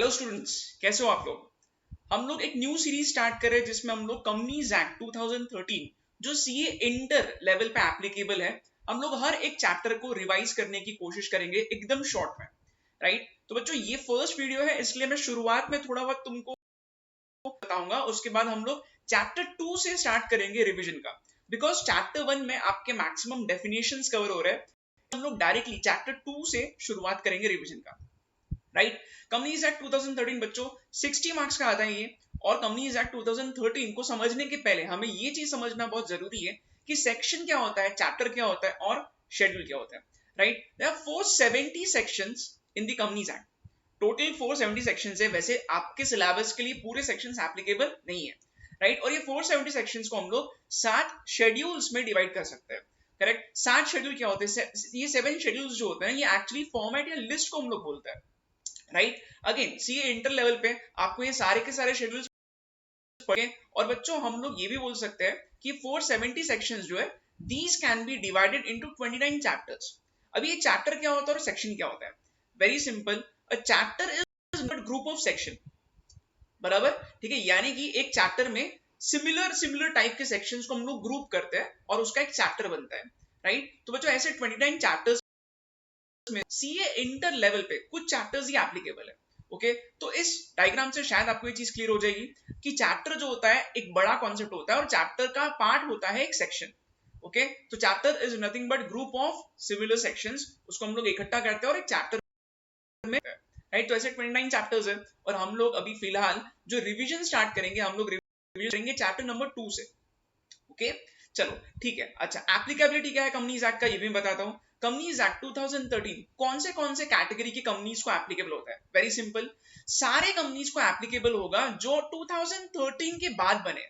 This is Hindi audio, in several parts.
हेलो स्टूडेंट्स, कैसे हो आप लोग। हम लोग एक न्यू सीरीज स्टार्ट कर रहे हैं जिसमें हम लोग कंपनीज एक्ट 2013 जो सीए इंटर लेवल पे एप्लीकेबल है, हम लोग हर एक चैप्टर को रिवाइज करने की कोशिश करेंगे एकदम शॉर्ट में। राइट, तो बच्चों ये फर्स्ट वीडियो है, इसलिए मैं शुरुआत में थोड़ा वक्त तुमको बताऊंगा, उसके बाद हम लोग चैप्टर 2 से स्टार्ट करेंगे रिविजन का। बिकॉज चैप्टर 1 में आपके मैक्सिमम डेफिनेशंस कवर हो रहे हैं, हम लोग डायरेक्टली चैप्टर 2 से शुरुआत करेंगे रिविजन का। राइट, कंपनीज एक्ट 2013 बच्चों 60 मार्क्स का आता है ये। और कंपनीज एक्ट 2013 को समझने के पहले हमें ये चीज समझना बहुत जरूरी है कि सेक्शन क्या होता है, चैप्टर क्या होता है और शेड्यूल क्या होता है। Right, there are 470 sections in the Companies Act. Total 470 sections है। वैसे आपके सिलेबस के लिए पूरे सेक्शंस एप्लीकेबल नहीं है। राइट, और ये 470 सेक्शंस को हम लोग 7 शेड्यूल्स में डिवाइड कर सकते हैं। करेक्ट, 7 शेड्यूल क्या होते हैं, ये 7 शेड्यूल्स जो होते हैं ये एक्चुअली फॉर्मेट या लिस्ट को हम लोग बोलते हैं। Right, again CA inter level पे आपको ये सारे के सारे शेड्यूल्स पढ़े। और बच्चों हम लोग ये भी बोल सकते हैं कि 470 सेक्शंस जो है these can be divided into 29 chapters. अभी ये चैप्टर क्या होता है और सेक्शन क्या होता है। Very simple, a chapter is not group of section. बराबर, ठीक है, यानी कि एक चैप्टर में सिमिलर टाइप के सेक्शंस को हम लोग ग्रुप करते हैं और उसका एक चैप्टर बनता है। राइट, तो बच्चों ऐसे 29 चैप्टर्स में सीए इंटर लेवल पे कुछ चैप्टर्स ही एप्लीकेबल है। ओके, तो इस डायग्राम से शायद आपको ये चीज क्लियर हो जाएगी कि चैप्टर जो होता है एक बड़ा कॉन्सेप्ट होता है और चैप्टर का पार्ट होता है एक सेक्शन। ओके, तो chapter is nothing but group of similar sections, उसको हम लोग इकट्ठा करते हैं और एक चैप्टर में। राइट, तो ऐसे 29 चैप्टर्स है और हम लोग अभी फिलहाल जो रिवीजन स्टार्ट करेंगे, हम लोग रिवीजन करेंगे चैप्टर नंबर 2 से। ओके, चलो ठीक है। अच्छा, एप्लीकेबिलिटी क्या है कंपनीज एक्ट का, ये भी बताता हूं। कंपनीज एक्ट 2013 कौन से कैटेगरी की कंपनीज को एप्लीकेबल होता है। वेरी सिंपल, सारे कंपनीज को एप्लीकेबल होगा जो 2013 के बाद बने,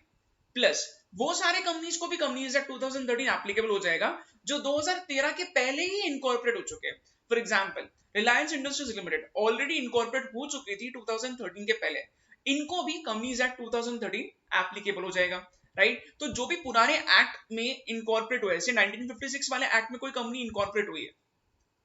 प्लस वो सारे कंपनीज को भी कंपनीज एक्ट 2013 एप्लीकेबल हो जाएगा जो 2013 के पहले ही इनकॉर्पोरेट हो चुके हैं। For example, Reliance industries limited already incorporate हो चुकी थी 2013 के पहले, इनको भी कंपनीज एक्ट 2013 एप्लीकेबल हो जाएगा। राइट, तो जो भी पुराने एक्ट में इनकॉर्पोरेट हुए, जैसे 1956 वाले एक्ट में कोई कंपनी इनकॉर्पोरेट हुई है,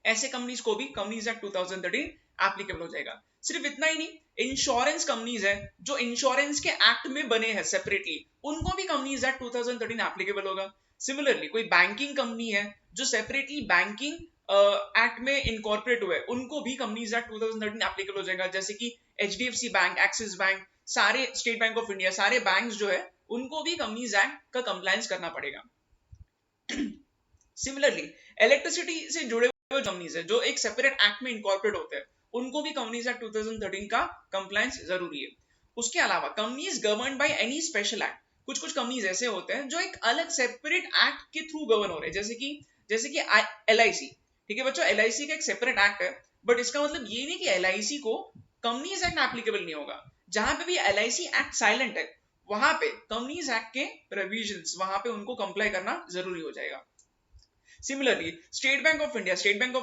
ऐसे कंपनीज को भी कंपनीज एक्ट 2013 एप्लीकेबल हो जाएगा। सिर्फ इतना ही नहीं, इंश्योरेंस कंपनीज है जो इंश्योरेंस के एक्ट में बने हैं सेपरेटली, उनको भी कंपनीज एक्ट 2013 एप्लीकेबल होगा। सिमिलरली कोई बैंकिंग कंपनी है जो सेपरेटली बैंकिंग एक्ट में इनकॉर्पोरेट हुए, उनको भी कंपनीज एक्ट 2013 एप्लीकेबल हो जाएगा। जैसे कि एचडीएफसी बैंक, एक्सिस बैंक, सारे स्टेट बैंक ऑफ इंडिया, सारे बैंक्स जो है उनको भी कंपनीज एक्ट का कंप्लायंस करना पड़ेगा। सिमिलरली इलेक्ट्रिसिटी से जुड़े हुए कंपनीज है जो एक सेपरेट एक्ट में इनकॉर्पोरेट होते हैं, उनको भी कंपनीज एक्ट 2013 का कंप्लायंस जरूरी है। उसके अलावा companies governed by any special act, कुछ कंपनीज ऐसे होते हैं जो एक अलग सेपरेट एक्ट के थ्रू गवर्न हो रहे हैं, जैसे कि एलआईसी। ठीक है बच्चों, एलआईसी का एक सेपरेट एक्ट है, बट इसका मतलब ये नहीं कि एलआईसी को कंपनीज एक्ट एप्लीकेबल नहीं होगा। जहां पे भी एलआईसी एक्ट साइलेंट है, वहां पे कंपनीज एक्ट के प्रोविजंस, वहां पे उनको कंप्लाई करना जरूरी हो जाएगा। Similarly state bank of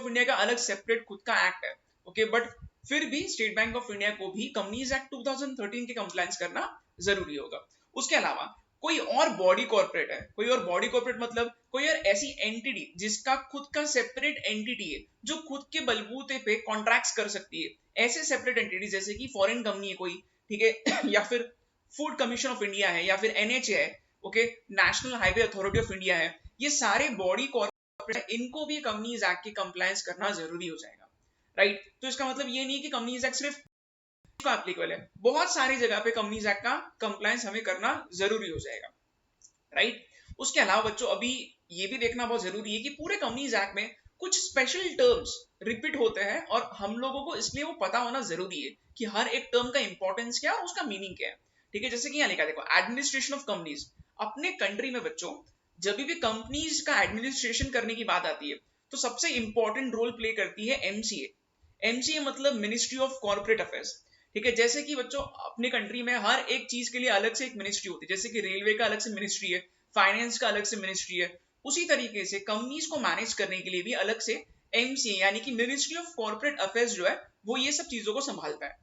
India का अलग सेपरेट खुद का एक्ट है। ओके, बट फिर भी स्टेट बैंक ऑफ इंडिया को भी कंपनीज एक्ट 2013 के कंप्लायंस करना जरूरी होगा। उसके अलावा कोई और बॉडी कॉर्पोरेट है, कोई और बॉडी कॉर्पोरेट मतलब कोई और ऐसी एंटिटी जिसका खुद का सेपरेट एंटिटी है, जो खुद के बलबूते पे कॉन्ट्रैक्ट्स कर सकती है, ऐसे सेपरेट एंटिटी जैसे कि फॉरेन कंपनी है कोई, ठीक है या फिर फूड कमीशन ऑफ इंडिया है, या फिर एनएचए है, okay, national highway authority of India है, ये सारे बॉडी कॉर्पोरेट, इनको भी कंपनीज एक्ट की कंप्लायंस करना जरूरी हो जाएगा। राइट, तो इसका मतलब ये नहीं कि कंपनीज एक्ट सिर्फ एप्लीकेबल है, बहुत सारी जगह पे कंपनीज एक्ट का कंप्लायंस हमें करना जरूरी हो जाएगा। राइट, उसके अलावा बच्चों अभी ये भी देखना बहुत जरूरी है कि पूरे कंपनीज एक्ट में कुछ स्पेशल टर्म्स रिपीट होते हैं और हम लोगों को इसलिए वो पता होना जरूरी है कि हर एक टर्म का इंपॉर्टेंस क्या है, उसका मीनिंग क्या है। ठीक है, जैसे कि यहाँ लिखा देखो, एडमिनिस्ट्रेशन ऑफ कंपनीज। अपने कंट्री में बच्चों जब भी कंपनीज का एडमिनिस्ट्रेशन करने की बात आती है तो सबसे इंपॉर्टेंट रोल प्ले करती है एमसीए। एमसीए मतलब मिनिस्ट्री ऑफ कॉर्पोरेट अफेयर्स। ठीक है, जैसे कि बच्चों अपने कंट्री में हर एक चीज के लिए अलग से एक मिनिस्ट्री होती है, जैसे कि रेलवे का अलग से मिनिस्ट्री है, फाइनेंस का अलग से मिनिस्ट्री है, उसी तरीके से कंपनीज को मैनेज करने के लिए भी अलग से एमसीए यानी कि मिनिस्ट्री ऑफ कॉर्पोरेट अफेयर्स जो है वो ये सब चीजों को संभालता है।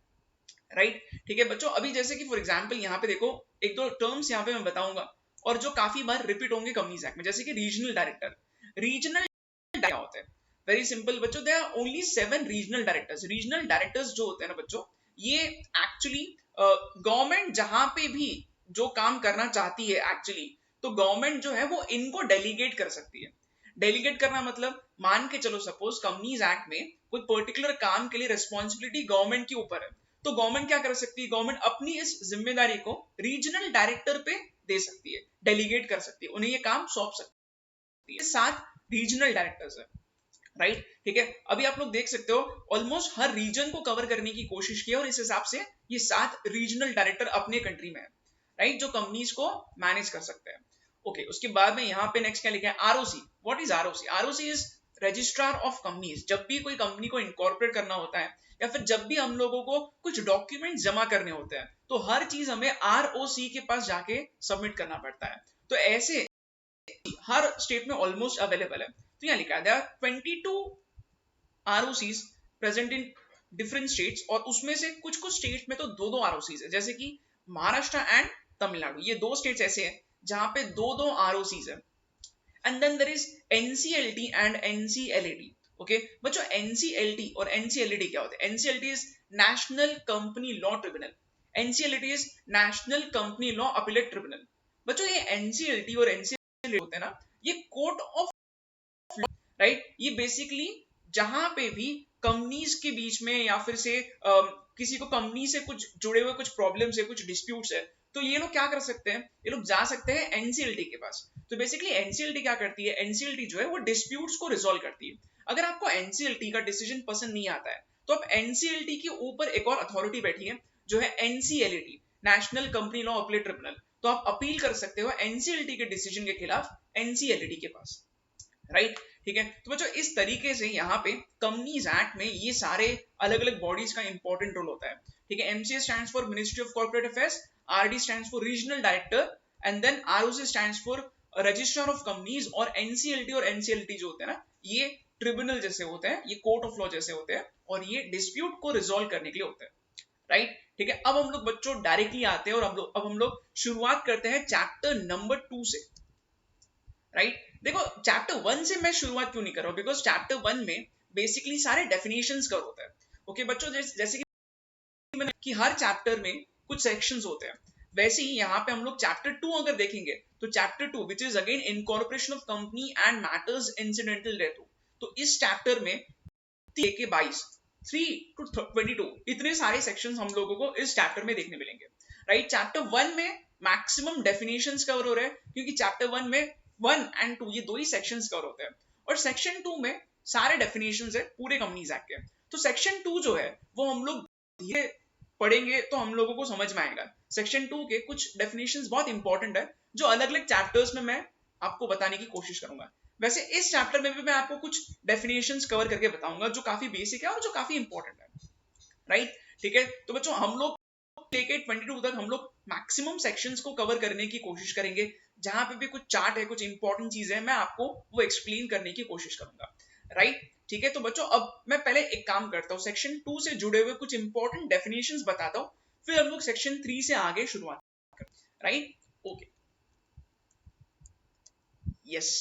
राइट, ठीक है बच्चों, अभी जैसे कि फॉर एग्जांपल यहाँ पे देखो एक दो टर्म्स यहाँ पे मैं बताऊंगा और जो काफी बार रिपीट होंगे कंपनीज एक्ट में, जैसे कि रीजनल डायरेक्टर। रीजनल क्या होता है, वेरी सिंपल बच्चों, there are only 7 regional directors. Regional directors जो होते हैं ना बच्चों, ये एक्चुअली गवर्नमेंट जहां पे भी जो काम करना चाहती है एक्चुअली, तो गवर्नमेंट जो है वो इनको डेलीगेट कर सकती है। डेलीगेट करना मतलब मान के चलो सपोज कंपनीज एक्ट में कोई पर्टिकुलर काम के लिए रिस्पॉन्सिबिलिटी गवर्नमेंट के ऊपर है, तो गवर्नमेंट क्या कर सकती है, गवर्नमेंट अपनी इस जिम्मेदारी को रीजनल डायरेक्टर पे दे सकती है, डेलीगेट कर सकती है, उन्हें ये काम सौंप सकती है। 7 रीजनल डायरेक्टर्स है, राइट, ठीक है। अभी आप लोग देख सकते हो ऑलमोस्ट हर रीजन को कवर करने की कोशिश की है, और इस हिसाब से ये 7 रीजनल डायरेक्टर अपने कंट्री में है, राइट, जो कंपनीज को मैनेज कर सकते हैं। ओके, उसके बाद में यहाँ पे नेक्स्ट क्या लिखा है, ROC. What is ROC? ROC is registrar of companies. जब भी कोई कंपनी को इनकॉर्पोरेट करना होता है, या फिर जब भी हम लोगों को कुछ डॉक्यूमेंट जमा करने होते हैं, तो हर चीज हमें आरओसी के पास जाके सबमिट करना पड़ता है। तो ऐसे हर स्टेट में ऑलमोस्ट अवेलेबल है। तो यहाँ लिखा है there are 22 ROCs present in different states, और उसमें से कुछ कुछ स्टेट में तो दो दो ROCs है, जैसे कि महाराष्ट्र एंड तमिलनाडु, ये दो स्टेट्स ऐसे हैं जहां पे दो दो ROCs है। And then there is NCLT and NCLAT। Okay बच्चों, NCLT और NCLAT क्या होते हैं? NCLT is national company law tribunal, NCLAT is national company law appellate tribunal. बच्चों ये NCLT और NCLAT होते हैं ना, ये कोर्ट ऑफ, राइट, ये बेसिकली जहां पे भी कंपनीज के बीच में या फिर से किसी को कंपनी से कुछ जुड़े हुए कुछ प्रॉब्लम्स है, कुछ डिस्प्यूट्स है, तो ये लोग क्या कर सकते हैं, ये लोग जा सकते हैं एनसीएलटी के पास। तो बेसिकली एनसीएलटी क्या करती है, एनसीएलटी जो है वो डिस्प्यूट्स को रिजॉल्व करती है। अगर आपको एनसीएलटी का डिसीजन पसंद नहीं आता है, तो आप एनसीएलटी के ऊपर एक और अथॉरिटी बैठी है जो है NCLAT, national company law appellate tribunal. तो आप अपील कर सकते हो एनसीएलटी के डिसीजन के खिलाफ एनसीएलएटी के पास, राइट, ठीक है। तो बच्चों इस तरीके से यहाँ पे कंपनीज एक्ट में ये सारे अलग अलग बॉडीज का इंपॉर्टेंट रोल होता है, ठीक है। MCA stands for ministry of corporate affairs, RD stands for regional director, and then ROC stands for registrar of companies, और एनसीएलटी और एनसीएलटी जो होते हैं ना, ये ट्रिब्यूनल जैसे होते हैं, ये कोर्ट ऑफ लॉ जैसे होते हैं, और ये डिस्प्यूट को रिजोल्व करने के लिए होते हैं, राइट, ठीक है। अब हम लोग बच्चों डायरेक्टली आते हैं, और अब हम लोग शुरुआत करते हैं चैप्टर नंबर 2 से, राइट। देखो चैप्टर 1 से मैं शुरुआत क्यों नहीं कर रहा हूं, बिकॉज चैप्टर 1 में बेसिकली सारे डेफिनेशंस का होता है। ओके बच्चों, जैसे कि हर चैप्टर में कुछ सेक्शंस होते हैं, वैसे ही यहाँ पे हम लोग चैप्टर 2 अगर देखेंगे, तो chapter 2 which is again incorporation of company and matters incidental death, तो इस चैप्टर में 22 3 to 22 इतने सारे सेक्शंस हम लोगों को इस चैप्टर में देखने मिलेंगे, राइट। चैप्टर 1 में मैक्सिमम डेफिनेशंस कवर हो रहे हैं, क्योंकि चैप्टर 1 में 1 and 2 ये दो ही सेक्शंस कवर होते हैं, और सेक्शन 2 में सारे डेफिनेशंस है पूरे कंपनीज एक्ट के। तो सेक्शन 2 जो है वो हम लोग धीरे पढ़ेंगे तो हम लोगों को समझ में आएगा। सेक्शन 2 के कुछ डेफिनेशंस बहुत इंपॉर्टेंट है, जो अलग अलग चैप्टर्स में मैं आपको बताने की कोशिश करूंगा। वैसे इस चैप्टर में भी मैं आपको कुछ डेफिनेशंस कवर करके बताऊंगा जो काफी बेसिक है और जो काफी इंपॉर्टेंट है, राइट, ठीक है। तो बच्चों हम लोग लेके 22 तक हम लोग मैक्सिमम सेक्शंस को कवर करने की कोशिश करेंगे, जहां पे भी कुछ चार्ट है, कुछ इंपॉर्टेंट चीजें हैं, मैं आपको वो एक्सप्लेन करने की कोशिश करूंगा, राइट, ठीक है। तो बच्चों अब मैं पहले एक काम करता हूँ, सेक्शन 2 से जुड़े हुए कुछ इंपॉर्टेंट डेफिनेशंस बताता हूँ, फिर हम लोग सेक्शन 3 से आगे शुरुआत करते हैं, राइट, ओके, यस।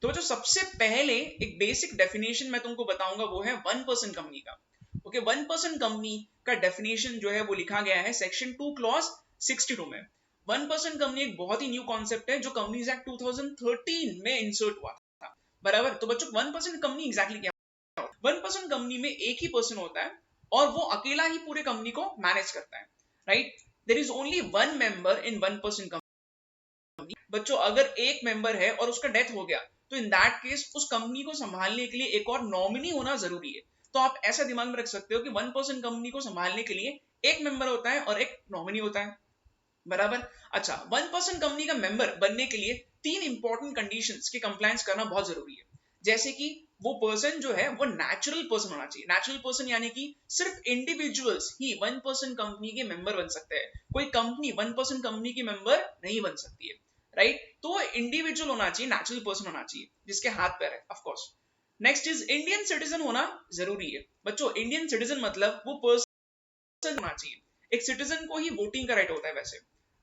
तो बच्चों सबसे पहले एक बेसिक डेफिनेशन मैं तुमको बताऊंगा, वो है 1% कंपनी का। ओके, 1% कंपनी का डेफिनेशन जो है वो लिखा गया है सेक्शन 2 क्लॉज 62 में। 1% कंपनी एक बहुत ही न्यू कॉन्सेप्ट है जो कंपनीज एक्ट 2013 में इंसर्ट हुआ था, बराबर। तो बच्चों 1% कंपनी एग्जैक्टली क्या है? 1% कंपनी में एक ही पर्सन होता है और वो अकेला ही पूरे कंपनी को मैनेज करता है, right. There is only one member in 1% company. बच्चों अगर एक मेंबर है और उसका डेथ हो गया, तो इन दैट केस उस कंपनी को संभालने के लिए एक और नॉमिनी होना जरूरी है। तो आप ऐसा दिमाग में रख सकते हो कि 1% कंपनी को संभालने के लिए एक मेंबर होता है और एक नॉमिनी होता है, बराबर। अच्छा, 1% कंपनी का मेंबर बनने के लिए 3 इंपॉर्टेंट कंडीशंस के कंप्लायंस करना बहुत जरूरी है, जैसे कि वो पर्सन जो है वो नेचुरल पर्सन होना चाहिए। नेचुरल पर्सन यानी कि सिर्फ इंडिविजुअल्स ही 1% कंपनी के मेंबर बन सकते हैं, कोई कंपनी 1% कंपनी की मेंबर नहीं बन सकती है, राइट। तो वो इंडिविजुअल होना चाहिए, नेचुरल पर्सन होना चाहिए जिसके हाथ पैर है, of course. Next is Indian citizen होना जरूरी है। बच्चों इंडियन सिटीजन मतलब वो पर्सन होना चाहिए, एक सिटीजन को ही वोटिंग का राइट होता है वैसे,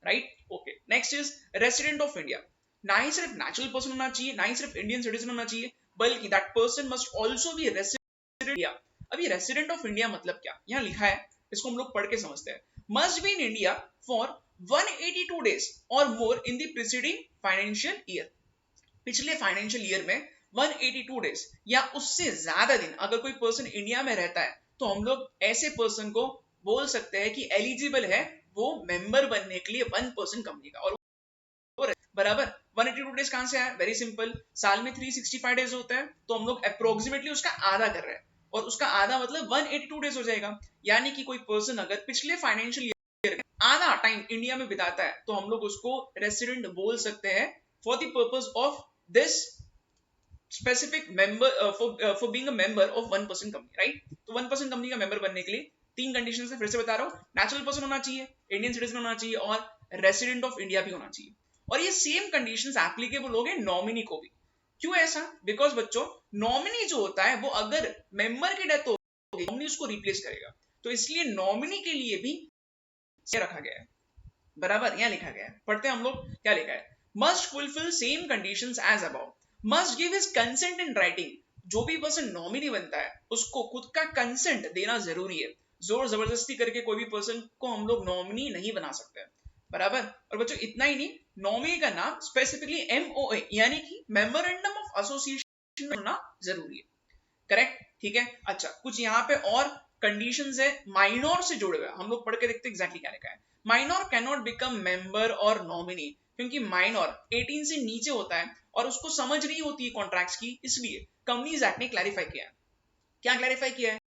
right, okay. Next is resident of India, ना ही सिर्फ नेचुरल पर्सन होना चाहिए, ना ही सिर्फ इंडियन सिटीजन होना चाहिए, बल्कि that person must also be resident India. अब ये रेसिडेंट ऑफ इंडिया मतलब क्या, यहाँ लिखा है, इसको हम लोग पढ़ के समझते हैं। Must be in India for 182 days or more in the preceding financial year. पिछले फाइनेंशियल ईयर में 182 डेज या उससे ज्यादा दिन अगर कोई पर्सन इंडिया में रहता है तो हम लोग ऐसे पर्सन को बोल सकते हैं कि एलिजिबल है वो मेंबर बनने के लिए 1% कंपनी का। और बराबर 182 डेज कहां से आया, वेरी सिंपल, साल में 365 डेज होता है तो हम लोग अप्रोक्सीमेटली उसका आधा कर रहे हैं और उसका आधा मतलब 182 डेज हो जाएगा। यानी कि कोई पर्सन अगर पिछले फाइनेंशियल ईयर में आधा टाइम इंडिया में बिताता है तो हम लोग उसको रेसिडेंट बोल सकते हैं for the purpose of this specific member for being a member of 1% company, right? तो 1% कंपनी का मेंबर बनने के लिए 3 कंडीशन है, फिर से बता रहा हूं, नेचुरल पर्सन होना चाहिए, इंडियन सिटीजन होना चाहिए और रेसिडेंट ऑफ इंडिया भी होना चाहिए। और ये सेम कंडीशंस एप्लीकेबल हो गए नॉमिनी को भी। क्यों ऐसा, बिकॉज बच्चों नॉमिनी जो होता है वो अगर मेंबर की डेथ होगी नॉमिनी उसको रिप्लेस करेगा, तो इसलिए नॉमिनी के लिए भी रखा गया है। बराबर, यहां लिखा गया है, पढ़ते हैं हम लोग क्या लिखा है। Must fulfil same conditions as above, must give his consent in writing. जो भी पर्सन नॉमिनी बनता है उसको खुद का कंसेंट देना जरूरी है। जोर जबरदस्ती करके कोई भी पर्सन को हम लोग नॉमिनी नहीं बना सकते। बराबर, और बच्चों इतना ही नहीं, नॉमिनी का नाम स्पेसिफिकली MOA यानी कि मेमोरेंडम ऑफ एसोसिएशन में होना जरूरी है। करेक्ट, ठीक है। अच्छा, कुछ यहाँ पे और कंडीशंस है माइनर से जुड़े हुए, हम लोग पढ़ के देखते हैं एग्जैक्टली क्या लिखा है। Minor can not become member और नॉमिनी, क्योंकि माइनर 18 से नीचे होता है और उसको समझ नहीं होती है कॉन्ट्रैक्ट्स की, इसलिए कंपनीज एक्ट ने क्लैरिफाई किया है। क्या क्लैरिफाई किया है,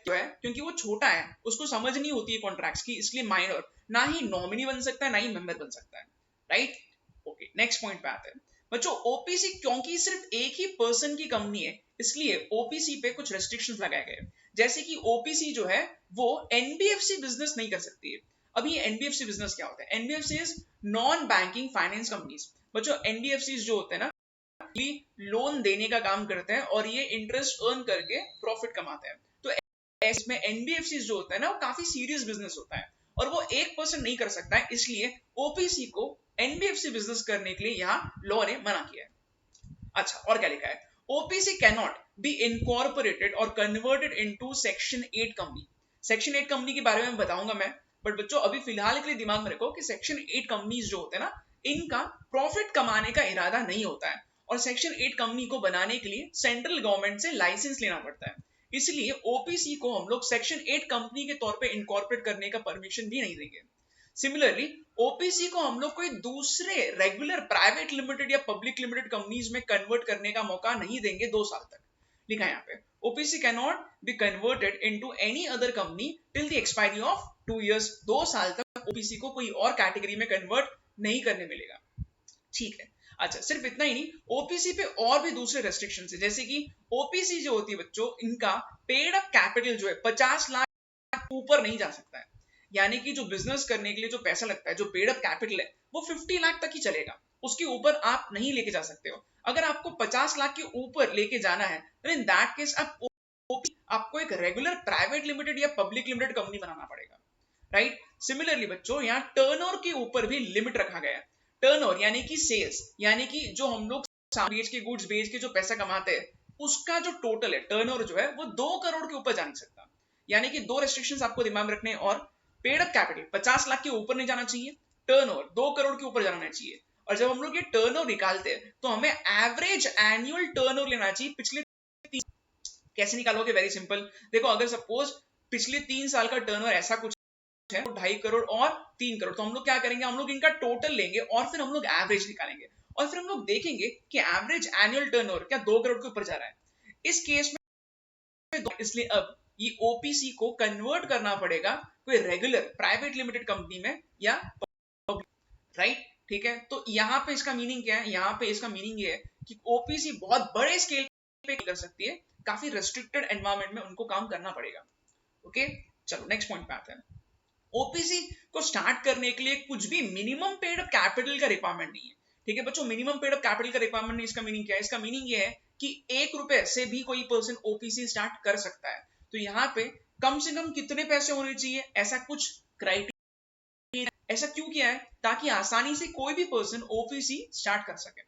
जो है क्योंकि वो छोटा है उसको समझ नहीं होती है कॉन्ट्रैक्ट्स की, इसलिए माइनर ना ही नॉमिनी बन सकता है ना ही मेंबर बन सकता है। राइट, ओके, नेक्स्ट पॉइंट पे आते हैं। बच्चों ओपीसी क्योंकि सिर्फ एक ही पर्सन की कंपनी है इसलिए ओपीसी पे कुछ रेस्ट्रिक्शंस लगाए गए, जैसे कि ओपीसी जो है वो एनबीएफसी बिजनेस नहीं कर सकती है। अभी एनबीएफसी बिजनेस क्या होता है, NBFC is non banking finance companies. बच्चों एनबीएफसी जो होते हैं ना, ये लोन देने का काम करते हैं और ये इंटरेस्ट अर्न करके प्रॉफिट कमाते हैं। तो इसमें एनबीएफसी जो होता है ना वो काफी सीरियस बिजनेस होता है और वो एक पर्सन नहीं कर सकता है, इसलिए ओपीसी को एनबीएफसी बिजनेस करने के लिए यहाँ लॉ ने मना किया है। अच्छा, और क्या लिखा है, OPC can not be incorporated or converted into section 8 company. Section 8 company के बारे में बताऊंगा मैं, बट बच्चों अभी फिलहाल के लिए दिमाग में रखो कि सेक्शन 8 कंपनीज जो होते हैं ना इनका प्रॉफिट कमाने का इरादा नहीं होता है और सेक्शन 8 कंपनी को बनाने के लिए सेंट्रल गवर्नमेंट से लाइसेंस लेना पड़ता है, इसलिए ओपीसी को हम लोग सेक्शन 8 कंपनी के तौर पे इनकॉर्पोरेट करने का परमिशन भी नहीं देंगे। सिमिलरली ओपीसी को हम लोग कोई दूसरे रेगुलर प्राइवेट लिमिटेड या पब्लिक लिमिटेड कंपनीज में कन्वर्ट करने का मौका नहीं देंगे 2 साल तक। लिखा है यहाँ पे, OPC can not be converted into any other company till the expiry of 2 years। 2 साल तक ओपीसी को कोई और कैटेगरी में कन्वर्ट नहीं करने मिलेगा। ठीक है, अच्छा सिर्फ इतना ही नहीं, ओपीसी पे और भी दूसरे रेस्ट्रिक्शंस है, जैसे कि ओपीसी जो होती है बच्चों इनका पेड अप कैपिटल जो है 50 लाख ऊपर नहीं जा सकता है। यानी कि जो बिजनेस करने के लिए जो पैसा लगता है, जो पेड अप कैपिटल है वो 50 लाख तक ही चलेगा, उसके ऊपर आप नहीं लेके जा सकते हो। अगर आपको 50 लाख के ऊपर लेके जाना है तो इन दैट केस आपको एक रेगुलर प्राइवेट लिमिटेड या पब्लिक लिमिटेड कंपनी बनाना पड़ेगा। राइट, सिमिलरली बच्चों यहाँ टर्नओवर के ऊपर भी लिमिट रखा गया है। टर्नओवर यानी कि सेल्स, यानी कि जो हम लोग बेच के गुड्स बेच के जो पैसा कमाते हैं उसका जो टोटल है टर्नओवर जो है वो 2 करोड़ के ऊपर जा नहीं सकता। यानी कि 2 रेस्ट्रिक्शंस आपको दिमाग में रखने हैं, और पेड अप कैपिटल 50 लाख के ऊपर नहीं जाना चाहिए, टर्नओवर 2 करोड़ के ऊपर जाना चाहिए। और जब हम लोग ये टर्नओवर निकालते हैं तो हमें एवरेज एनुअल टर्नओवर लेना चाहिए पिछले। कैसे निकालोगे, वेरी सिंपल, देखो अगर सपोज पिछले 3 साल का टर्नओवर ऐसा कुछ है 2.5 करोड़ और 3 करोड़, तो हम लोग क्या करेंगे, हम लोग इनका टोटल लेंगे और फिर हम लोग एवरेज निकालेंगे और फिर हम लोग देखेंगे कि एवरेज एनुअल टर्नओवर क्या 2 करोड़ के ऊपर जा रहा है। इस केस में इसलिए अब ये ओपीसी को कन्वर्ट करना पड़ेगा कोई रेगुलर प्राइवेट लिमिटेड कंपनी में या राइट, ठीक है। तो यहाँ पे इसका मीनिंग क्या है, यहाँ पे इसका मीनिंग ये है कि ओपीसी बहुत बड़े स्केल पे कर सकती है, काफी रेस्ट्रिक्टेड एनवायरनमेंट में उनको काम करना पड़ेगा। ओके, चलो नेक्स्ट पॉइंट पे आते हैं। ओपीसी को स्टार्ट करने के लिए कुछ भी मिनिमम पेड अप कैपिटल का रिक्वायरमेंट नहीं है। ठीक है बच्चों, मिनिमम पेड अप कैपिटल का रिक्वायरमेंट नहीं, इसका मीनिंग क्या है, इसका मीनिंग ये है कि 1 रुपए से भी कोई पर्सन ओपीसी स्टार्ट कर सकता है। तो यहाँ पे कम से कम कितने पैसे होने चाहिए, ऐसा कुछ क्राइटेरिया, ऐसा क्यों किया है, ताकि आसानी से कोई भी पर्सन ओपीसी स्टार्ट कर सके।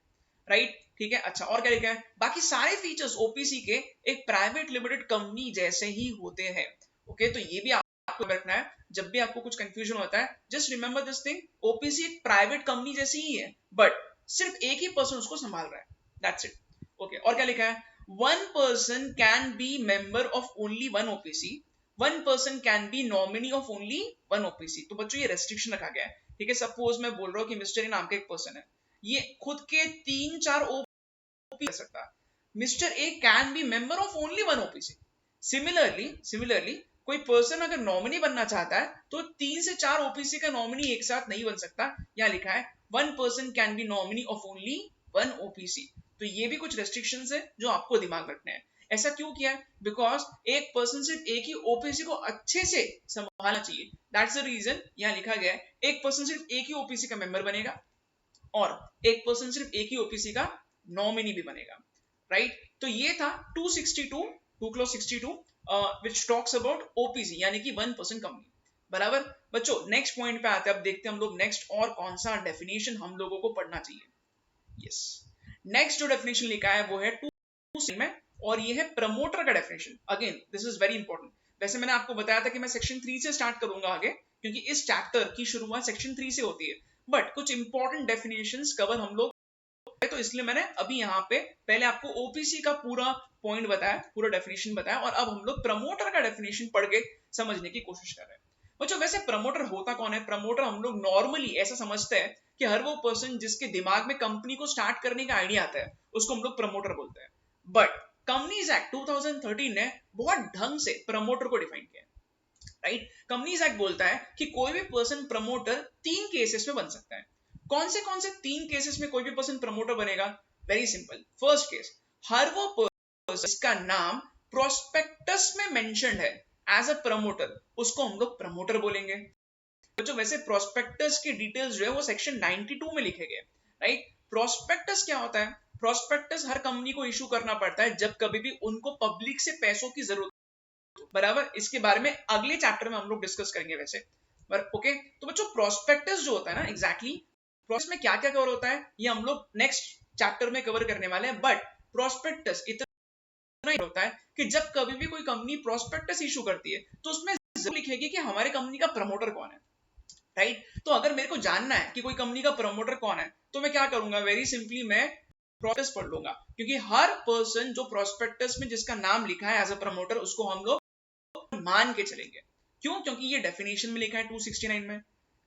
राइट, ठीक है। अच्छा, और क्या लिखा है, बाकी सारे फीचर्स ओपीसी के एक प्राइवेट लिमिटेड कंपनी जैसे ही होते हैं। ओके, तो ये भी आपको रखना है, जब भी आपको कुछ कंफ्यूजन होता है just remember this thing, OPC एक प्राइवेट कंपनी जैसी ही है, बट सिर्फ एक ही पर्सन उसको संभाल रहा है, दैट्स इट। ओके, और क्या लिखा है, one person can be member of only one OPC, one person can be nominee of only one OPC. तो बच्चों ये रेस्ट्रिक्शन रखा गया है, ठीक है। सपोज मैं बोल रहा हूँ कि मिस्टर ए नाम का एक पर्सन है, ये खुद के 3-4 ओपी कर सकता है, mister A can be member of only one OPC. Similarly कोई पर्सन अगर नॉमिनी बनना चाहता है तो 3 से 4 ओपीसी का नॉमिनी एक साथ नहीं बन सकता, यहाँ लिखा है one person can be nominee of only one OPC. तो ये भी कुछ रेस्ट्रिक्शंस है जो आपको दिमाग रखने हैं। ऐसा क्यों किया है, बिकॉज एक पर्सन सिर्फ एक ही ओपीसी को अच्छे से संभालना चाहिए, दैट्स द रीजन यहाँ लिखा गया है एक पर्सन सिर्फ एक ही ओपीसी का मेंबर बनेगा और एक पर्सन सिर्फ एक ही ओपीसी का नॉमिनी भी बनेगा, राइट। तो ये था 262 which talks about OPC यानी कि वन पर्सन कंपनी, बराबर। बच्चों नेक्स्ट पॉइंट पे आते हैं, अब देखते हैं हम लोग नेक्स्ट और कौन सा डेफिनेशन हम लोगों को पढ़ना चाहिए। यस, नेक्स्ट जो डेफिनेशन लिखा है वो है 2 में, और ये है प्रमोटर का definition. Again this is very important. वैसे मैंने आपको बताया था कि मैं सेक्शन 3 से स्टार्ट करूंगा आगे, क्योंकि इस चैप्टर की शुरुआत सेक्शन 3 से होती है, बट कुछ इंपॉर्टेंट डेफिनेशंस कवर हम लोग, तो इसलिए मैंने अभी यहाँ पे पहले आपको ओपीसी का पूरा पॉइंट बताया, पूरा डेफिनेशन बताया, और अब हम लोग प्रमोटर का डेफिनेशन पढ़ के समझने की कोशिश कर रहे हैं। बच्चों वैसे प्रमोटर होता कौन है, प्रमोटर हम लोग नॉर्मली ऐसा समझते हैं कि हर वो पर्सन जिसके दिमाग में कंपनी को स्टार्ट करने का आइडिया आता है उसको हम लोग प्रमोटर बोलते हैं, बट कंपनीज एक्ट 2013 ने बहुत ढंग से प्रमोटर को डिफाइन किया, राइट। कंपनीज एक्ट बोलता है कि कोई भी पर्सन प्रमोटर 3 केसेस में बन सकता है। कौन से 3 केसेस में कोई भी पर्सन प्रमोटर बनेगा, वेरी सिंपल। फर्स्ट केस, हर वो पर्सन जिसका नाम प्रोस्पेक्टस में मेंशन्ड है एज अ प्रमोटर, उसको हम लोग प्रमोटर बोलेंगे। बच्चों वैसे प्रोस्पेक्टस की डिटेल्स जो है वो सेक्शन 92 में लिखे गए, राइट। प्रोस्पेक्टस क्या होता है, प्रोस्पेक्टस हर कंपनी को इशू करना पड़ता है जब कभी भी उनको पब्लिक से पैसों की जरूरत, बराबर। इसके बारे में अगले चैप्टर में हम लोग डिस्कस करेंगे वैसे, ओके। तो बच्चों प्रोस्पेक्टस जो होता है ना, एग्जैक्टली प्रोस्पेक्टस में क्या क्या कवर होता है ये हम लोग नेक्स्ट चैप्टर में कवर करने वाले हैं, बट प्रोस्पेक्टस इतना ही होता है कि जब कभी भी कोई कंपनी प्रोस्पेक्टस इशू करती है तो उसमें जरूर लिखेगी कि हमारे कंपनी का प्रमोटर कौन है, राइट। तो अगर मेरे को जानना है कि कोई कंपनी का प्रमोटर कौन है तो मैं क्या करूंगा, वेरी सिंपली मैं प्रोस्पेक्टस पढ़ लूंगा, क्योंकि हर पर्सन जो प्रोस्पेक्टस में जिसका नाम लिखा है एज अ प्रमोटर उसको हम लोग मान के चलेंगे। क्यों, क्योंकि ये डेफिनेशन में लिखा है 269 में,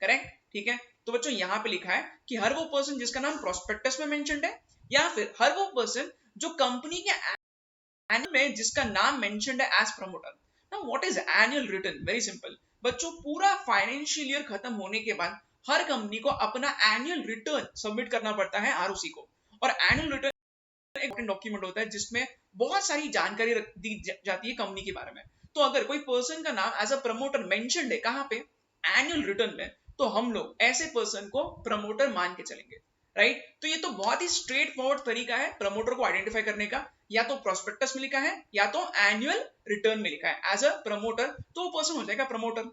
करेक्ट, ठीक है। तो बच्चों यहां पे लिखा है कि हर वो पर्सन जिसका नाम प्रोस्पेक्टस में मेंशन्ड है, या फिर हर वो पर्सन जो कंपनी के एनुअल में जिसका नाम मेंशन्ड है as promoter. Now what is annual return, very simple. बच्चों पूरा फाइनेंशियल ईयर खत्म होने के बाद हर कंपनी को अपना एनुअल रिटर्न सबमिट करना पड़ता है आरओसी को, और एनुअल रिटर्न एक डॉक्यूमेंट होता है जिसमें बहुत सारी जानकारी दी जाती है कंपनी के बारे में। तो अगर कोई पर्सन का नाम एज अ प्रमोटर मेंशन्ड है कहां पे, एनुअल रिटर्न में, तो हम लोग ऐसे पर्सन को प्रमोटर मान के चलेंगे, राइट। तो ये तो बहुत ही स्ट्रेट फॉरवर्ड तरीका है प्रमोटर को आइडेंटिफाई करने का, या तो प्रोस्पेक्टस में लिखा है या तो एनुअल रिटर्न में लिखा है एज अ प्रमोटर, तो वो पर्सन हो जाएगा प्रमोटर।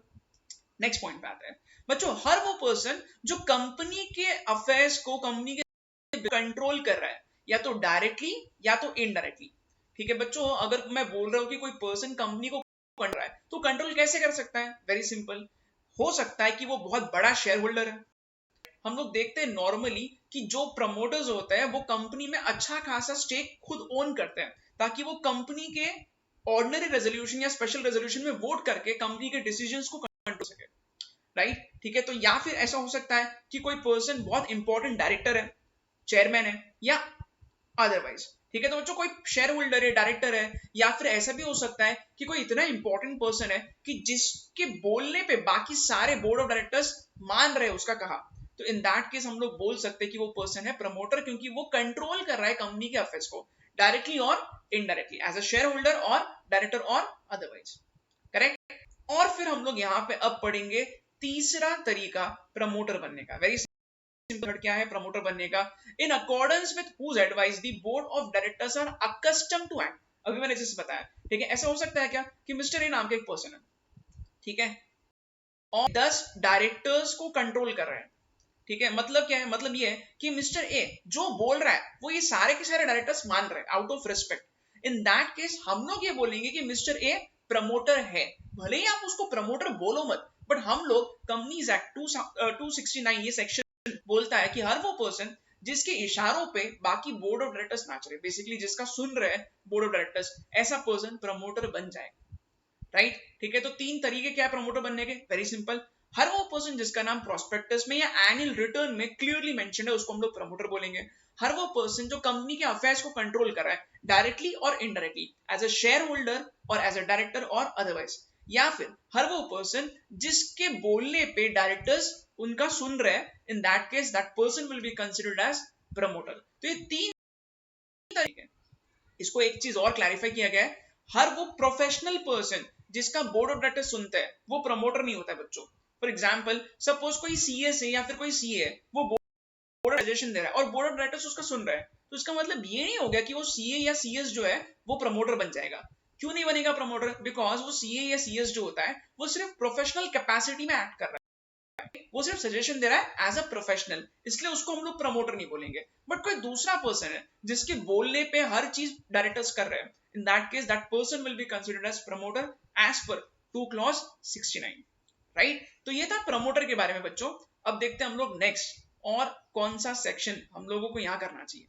नेक्स्ट पॉइंट पे आते हैं बच्चों, हर वो पर्सन जो कंपनी के अफेयर्स को कंपनी के कंट्रोल कर रहा है, या तो डायरेक्टली या तो इनडायरेक्टली, ठीक है बच्चों। अगर मैं बोल रहा हूं कि कोई पर्सन कंपनी को कंट्रोल रहा है तो कंट्रोल कैसे कर सकता है, वेरी सिंपल। हो सकता है कि वो बहुत बड़ा शेयर होल्डर है। हम लोग देखते हैं नॉर्मली कि जो प्रमोटर्स होते हैं वो कंपनी में अच्छा खासा स्टेक खुद ओन करते हैं, ताकि वो कंपनी के ऑर्डिनरी रेजोल्यूशन या स्पेशल रेजोल्यूशन में वोट करके कंपनी के डिसीजंस को कंट्रोल सके, राइट, ठीक है। तो या फिर ऐसा हो सकता है कि कोई पर्सन बहुत इंपॉर्टेंट डायरेक्टर है, चेयरमैन है, या अदरवाइज, ठीक है। तो बच्चों कोई शेयर होल्डर है, डायरेक्टर है, या फिर ऐसा भी हो सकता है कि कोई इतना इंपॉर्टेंट पर्सन है कि जिसके बोलने पे बाकी सारे बोर्ड ऑफ डायरेक्टर्स मान रहे हैं उसका कहा, तो इन दैट केस हम लोग बोल सकते हैं कि वो पर्सन है प्रमोटर, क्योंकि वो कंट्रोल कर रहा है कंपनी के अफेयर्स को डायरेक्टली और indirectly as a share holder और डायरेक्टर और अदरवाइज, करेक्ट। और फिर हम लोग यहाँ पे अब पढ़ेंगे तीसरा तरीका प्रमोटर बनने का, वेरी सिंपल। क्या है प्रमोटर बनने का, in accordance with whose advice the board of directors are accustomed to act. अभी मैंने जैसे बताया, ठीक है। ऐसा हो सकता है क्या कि मिस्टर ए नाम का एक पर्सन है, ठीक है, और 10 डायरेक्टर्स को कंट्रोल कर रहे हैं, ठीक है, मतलब क्या है, मतलब ये है कि मिस्टर ए जो बोल रहा है वो ये सारे के सारे डायरेक्टर्स मान रहे हैं out of respect. In that case हम लोग ये बोलेंगे कि मिस्टर ए प्रमोटर है, भले ही आप उसको प्रमोटर बोलो मत, बट हम लोग कंपनीज एक्ट 269 ये सेक्शन बोलता है कि हर वो पर्सन जिसके इशारों पे बाकी बोर्ड ऑफ डायरेक्टर्स नाच रहे, बेसिकली जिसका सुन रहे हैं बोर्ड ऑफ डायरेक्टर्स, ऐसा पर्सन प्रमोटर बन जाए। राइट, ठीक है। तो तीन तरीके क्या है प्रमोटर बनने के, वेरी सिंपल। हर वो पर्सन जिसका नाम प्रोस्पेक्टस में या एनुअल रिटर्न में क्लियरली मेंशन है उसको हम लोग प्रमोटर बोलेंगे। हर वो पर्सन जो कंपनी के अफेयर्स को कंट्रोल कर रहा है डायरेक्टली और indirectly, as a share holder और एज अ डायरेक्टर और अदरवाइज। या फिर हर वो पर्सन जिसके बोलने पे डायरेक्टर्स उनका सुन रहे हैं, in that case that person will be considered as promoter. तो ये तीन तरीके। इसको एक चीज और क्लैरिफाई किया गया है, हर वो प्रोफेशनल पर्सन जिसका बोर्ड ऑफ डायरेक्टर सुनता है वो प्रमोटर नहीं होता है बच्चों। फॉर एग्जांपल सपोज कोई सीएस है या फिर कोई सीए है, वो बोर्ड सजेशन दे रहा है और बोर्ड ऑफ डायरेक्टर्स उसका सुन रहा है, तो इसका मतलब ये नहीं हो गया कि वो सीए या सीएस जो है वो प्रमोटर बन जाएगा। क्यों नहीं बनेगा प्रमोटर? बिकॉज वो सीए या सीएस जो होता है वो सिर्फ प्रोफेशनल कैपेसिटी में एक्ट कर रहा है, वो सिर्फ सजेशन दे रहा है एज अ प्रोफेशनल, इसलिए उसको हम लोग प्रमोटर नहीं बोलेंगे। बट कोई दूसरा पर्सन है जिसके बोलने पे हर चीज डायरेक्टर्स कर रहे हैं, in that case that person will be considered as promoter as per 2 clause 69। Right, तो ये था प्रमोटर के बारे में बच्चों। अब देखते हैं हम लोग नेक्स्ट और कौन सा सेक्शन हम लोगों को यहां करना चाहिए।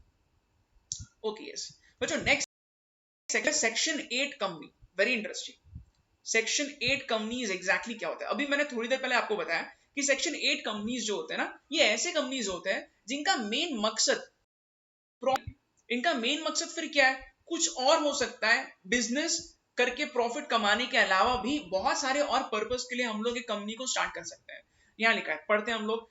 ओके यस बच्चों, next section 8 company, very interesting. Section 8 companies exactly क्या होता है? अभी मैंने थोड़ी देर पहले आपको बताया कि सेक्शन 8 कंपनीज जो होते हैं ना, ये ऐसे कंपनीज होते हैं जिनका मेन मकसद, इनका मेन मकसद फिर क्या है, कुछ और हो सकता है, बिजनेस करके प्रॉफिट कमाने के अलावा भी बहुत सारे और पर्पस के लिए हम लोग एक कंपनी को स्टार्ट कर सकते हैं। यहां लिखा है, पढ़ते हैं हम लोग।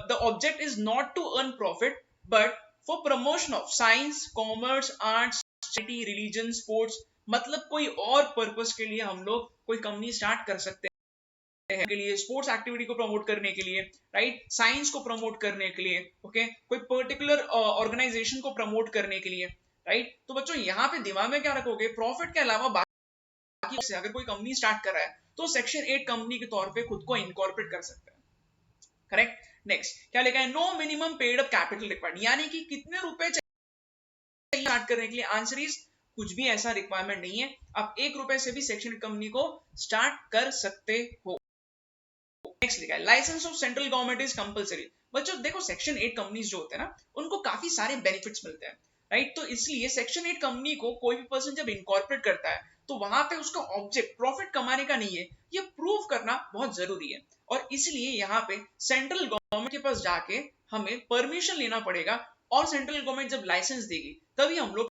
The object is not to earn profit but for promotion of science, commerce, arts, religion, sports, मतलब कोई और पर्पस के लिए हम लोग कोई कंपनी स्टार्ट कर सकते हैं, के लिए स्पोर्ट्स एक्टिविटी को प्रमोट करने के लिए, राइट, साइंस को प्रमोट करने के लिए, ओके, कोई पर्टिकुलर ऑर्गेनाइजेशन को प्रमोट करने के लिए, राइट। तो बच्चों यहाँ पे दिमाग में क्या रखोगे, प्रॉफिट के अलावा बाकी से अगर कोई कंपनी स्टार्ट कर रहा है तो सेक्शन 8 कंपनी के तौर पे खुद को इनकॉर्पोरेट कर सकते हैं। करेक्ट। नेक्स्ट क्या लिखा है, no minimum paid up capital required, यानी कि कितने रुपए चाहिए स्टार्ट करने के लिए? आंसर इज कुछ भी ऐसा रिक्वायरमेंट नहीं है, आप 1 रुपए से भी सेक्शन 8 कंपनी को स्टार्ट कर सकते हो। नेक्स्ट लिखा है, licence of central government is compulsory. बच्चों देखो, सेक्शन 8 कंपनीज जो होते हैं ना, उनको काफी सारे बेनिफिट्स मिलते हैं, राइट। तो इसलिए सेक्शन 8 कंपनी को कोई भी पर्सन जब इनकॉर्पोरेट करता है तो वहां पे उसका ऑब्जेक्ट प्रॉफिट कमाने का नहीं है, ये प्रूव करना बहुत जरूरी है। और इसलिए यहाँ पे सेंट्रल गवर्नमेंट के पास जाके हमें परमिशन लेना पड़ेगा, और सेंट्रल गवर्नमेंट जब लाइसेंस देगी तभी हम लोग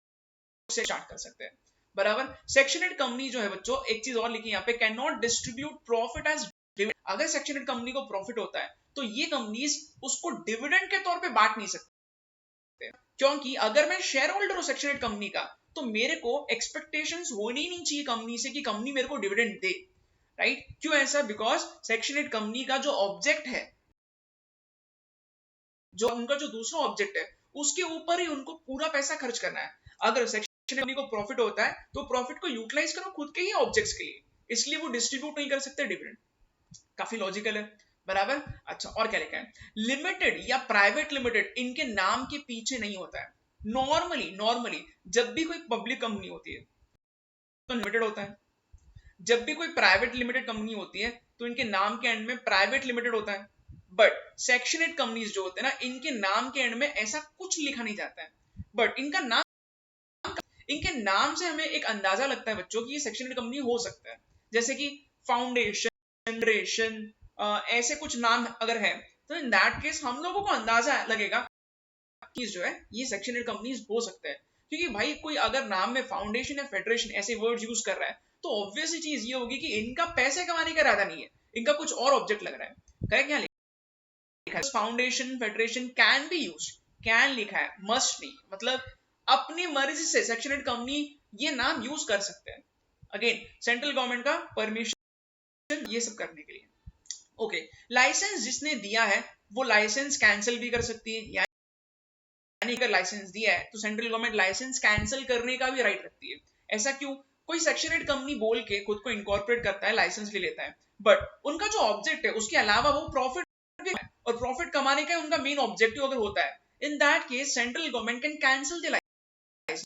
से स्टार्ट कर सकते हैं। बराबर। सेक्शन 8 कंपनी जो है बच्चों, एक चीज और लिखी यहाँ पे, can not distribute profit as dividend. अगर सेक्शन 8 कंपनी को प्रॉफिट होता है तो ये कंपनीज उसको डिविडेंड के तौर पे बांट नहीं सकते, क्योंकि अगर मैं शेयर होल्डर हूं सेक्शन 8 कंपनी का तो मेरे को एक्सपेक्टेशंस होनी नहीं चाहिए कंपनी से कि कंपनी मेरे को डिविडेंड दे, राइट। क्यों ऐसा? बिकॉज सेक्शन 8 कंपनी का जो ऑब्जेक्ट है, जो उनका जो दूसरा ऑब्जेक्ट है, उसके ऊपर ही उनको पूरा पैसा खर्च करना है। अगर सेक्शन कंपनी को प्रॉफिट होता है तो प्रॉफिट को यूटिलाइज करो खुद के ही ऑब्जेक्ट्स के लिए, इसलिए वो डिस्ट्रीब्यूट नहीं कर सकते डिविडेंड। काफी लॉजिकल है, बराबर। अच्छा, और क्या लिखा है, लिमिटेड या प्राइवेट लिमिटेड इनके नाम के पीछे नहीं होता है। नॉर्मली जब भी कोई पब्लिक कंपनी होती है तो लिमिटेड होता है, जब भी कोई प्राइवेट लिमिटेड कंपनी होती है तो इनके नाम के एंड में प्राइवेट लिमिटेड होता है। बट सेक्शन 8 कंपनीज जो होते हैं ना, इनके नाम के एंड में ऐसा कुछ लिखा नहीं जाता है, बट इनके नाम से हमें एक अंदाजा लगता है बच्चों कि ये सेक्शन 8 कंपनी हो सकता है। जैसे कि फाउंडेशन, जनरेशन, ऐसे कुछ नाम अगर है तो इन दैट केस हम लोगों को अंदाजा लगेगा कि जो है ये सेक्शन 8 कंपनीज हो सकते हैं। क्योंकि भाई कोई अगर नाम में फाउंडेशन या फेडरेशन ऐसे वर्ड यूज कर रहा है तो ऑब्वियस चीज ये होगी कि इनका पैसे कमाने का इरादा नहीं है, इनका कुछ और ऑब्जेक्ट लग रहा है। करेक्ट। क्या लिखा है, foundation federation can be use, can लिखा है, मस्ट नहीं, मतलब अपनी मर्जी से सेक्शन 8 कंपनी ये नाम यूज कर सकते हैं। अगेन सेंट्रल गवर्नमेंट का परमिशन ये सब करने के लिए। ओके, लाइसेंस जिसने दिया है वो लाइसेंस कैंसिल भी कर सकती है, यानी अगर लाइसेंस दिया है तो सेंट्रल गवर्नमेंट लाइसेंस कैंसिल करने का भी राइट रखती है। ऐसा क्यों? कोई सेक्शन 8 कंपनी बोल के खुद को इनकॉर्पोरेट करता है, लाइसेंस ले लेता है, बट उनका जो ऑब्जेक्ट है उसके अलावा वो प्रॉफिट और प्रॉफिट कमाने का उनका मेन ऑब्जेक्टिव अगर होता है, in that case central government can cancel the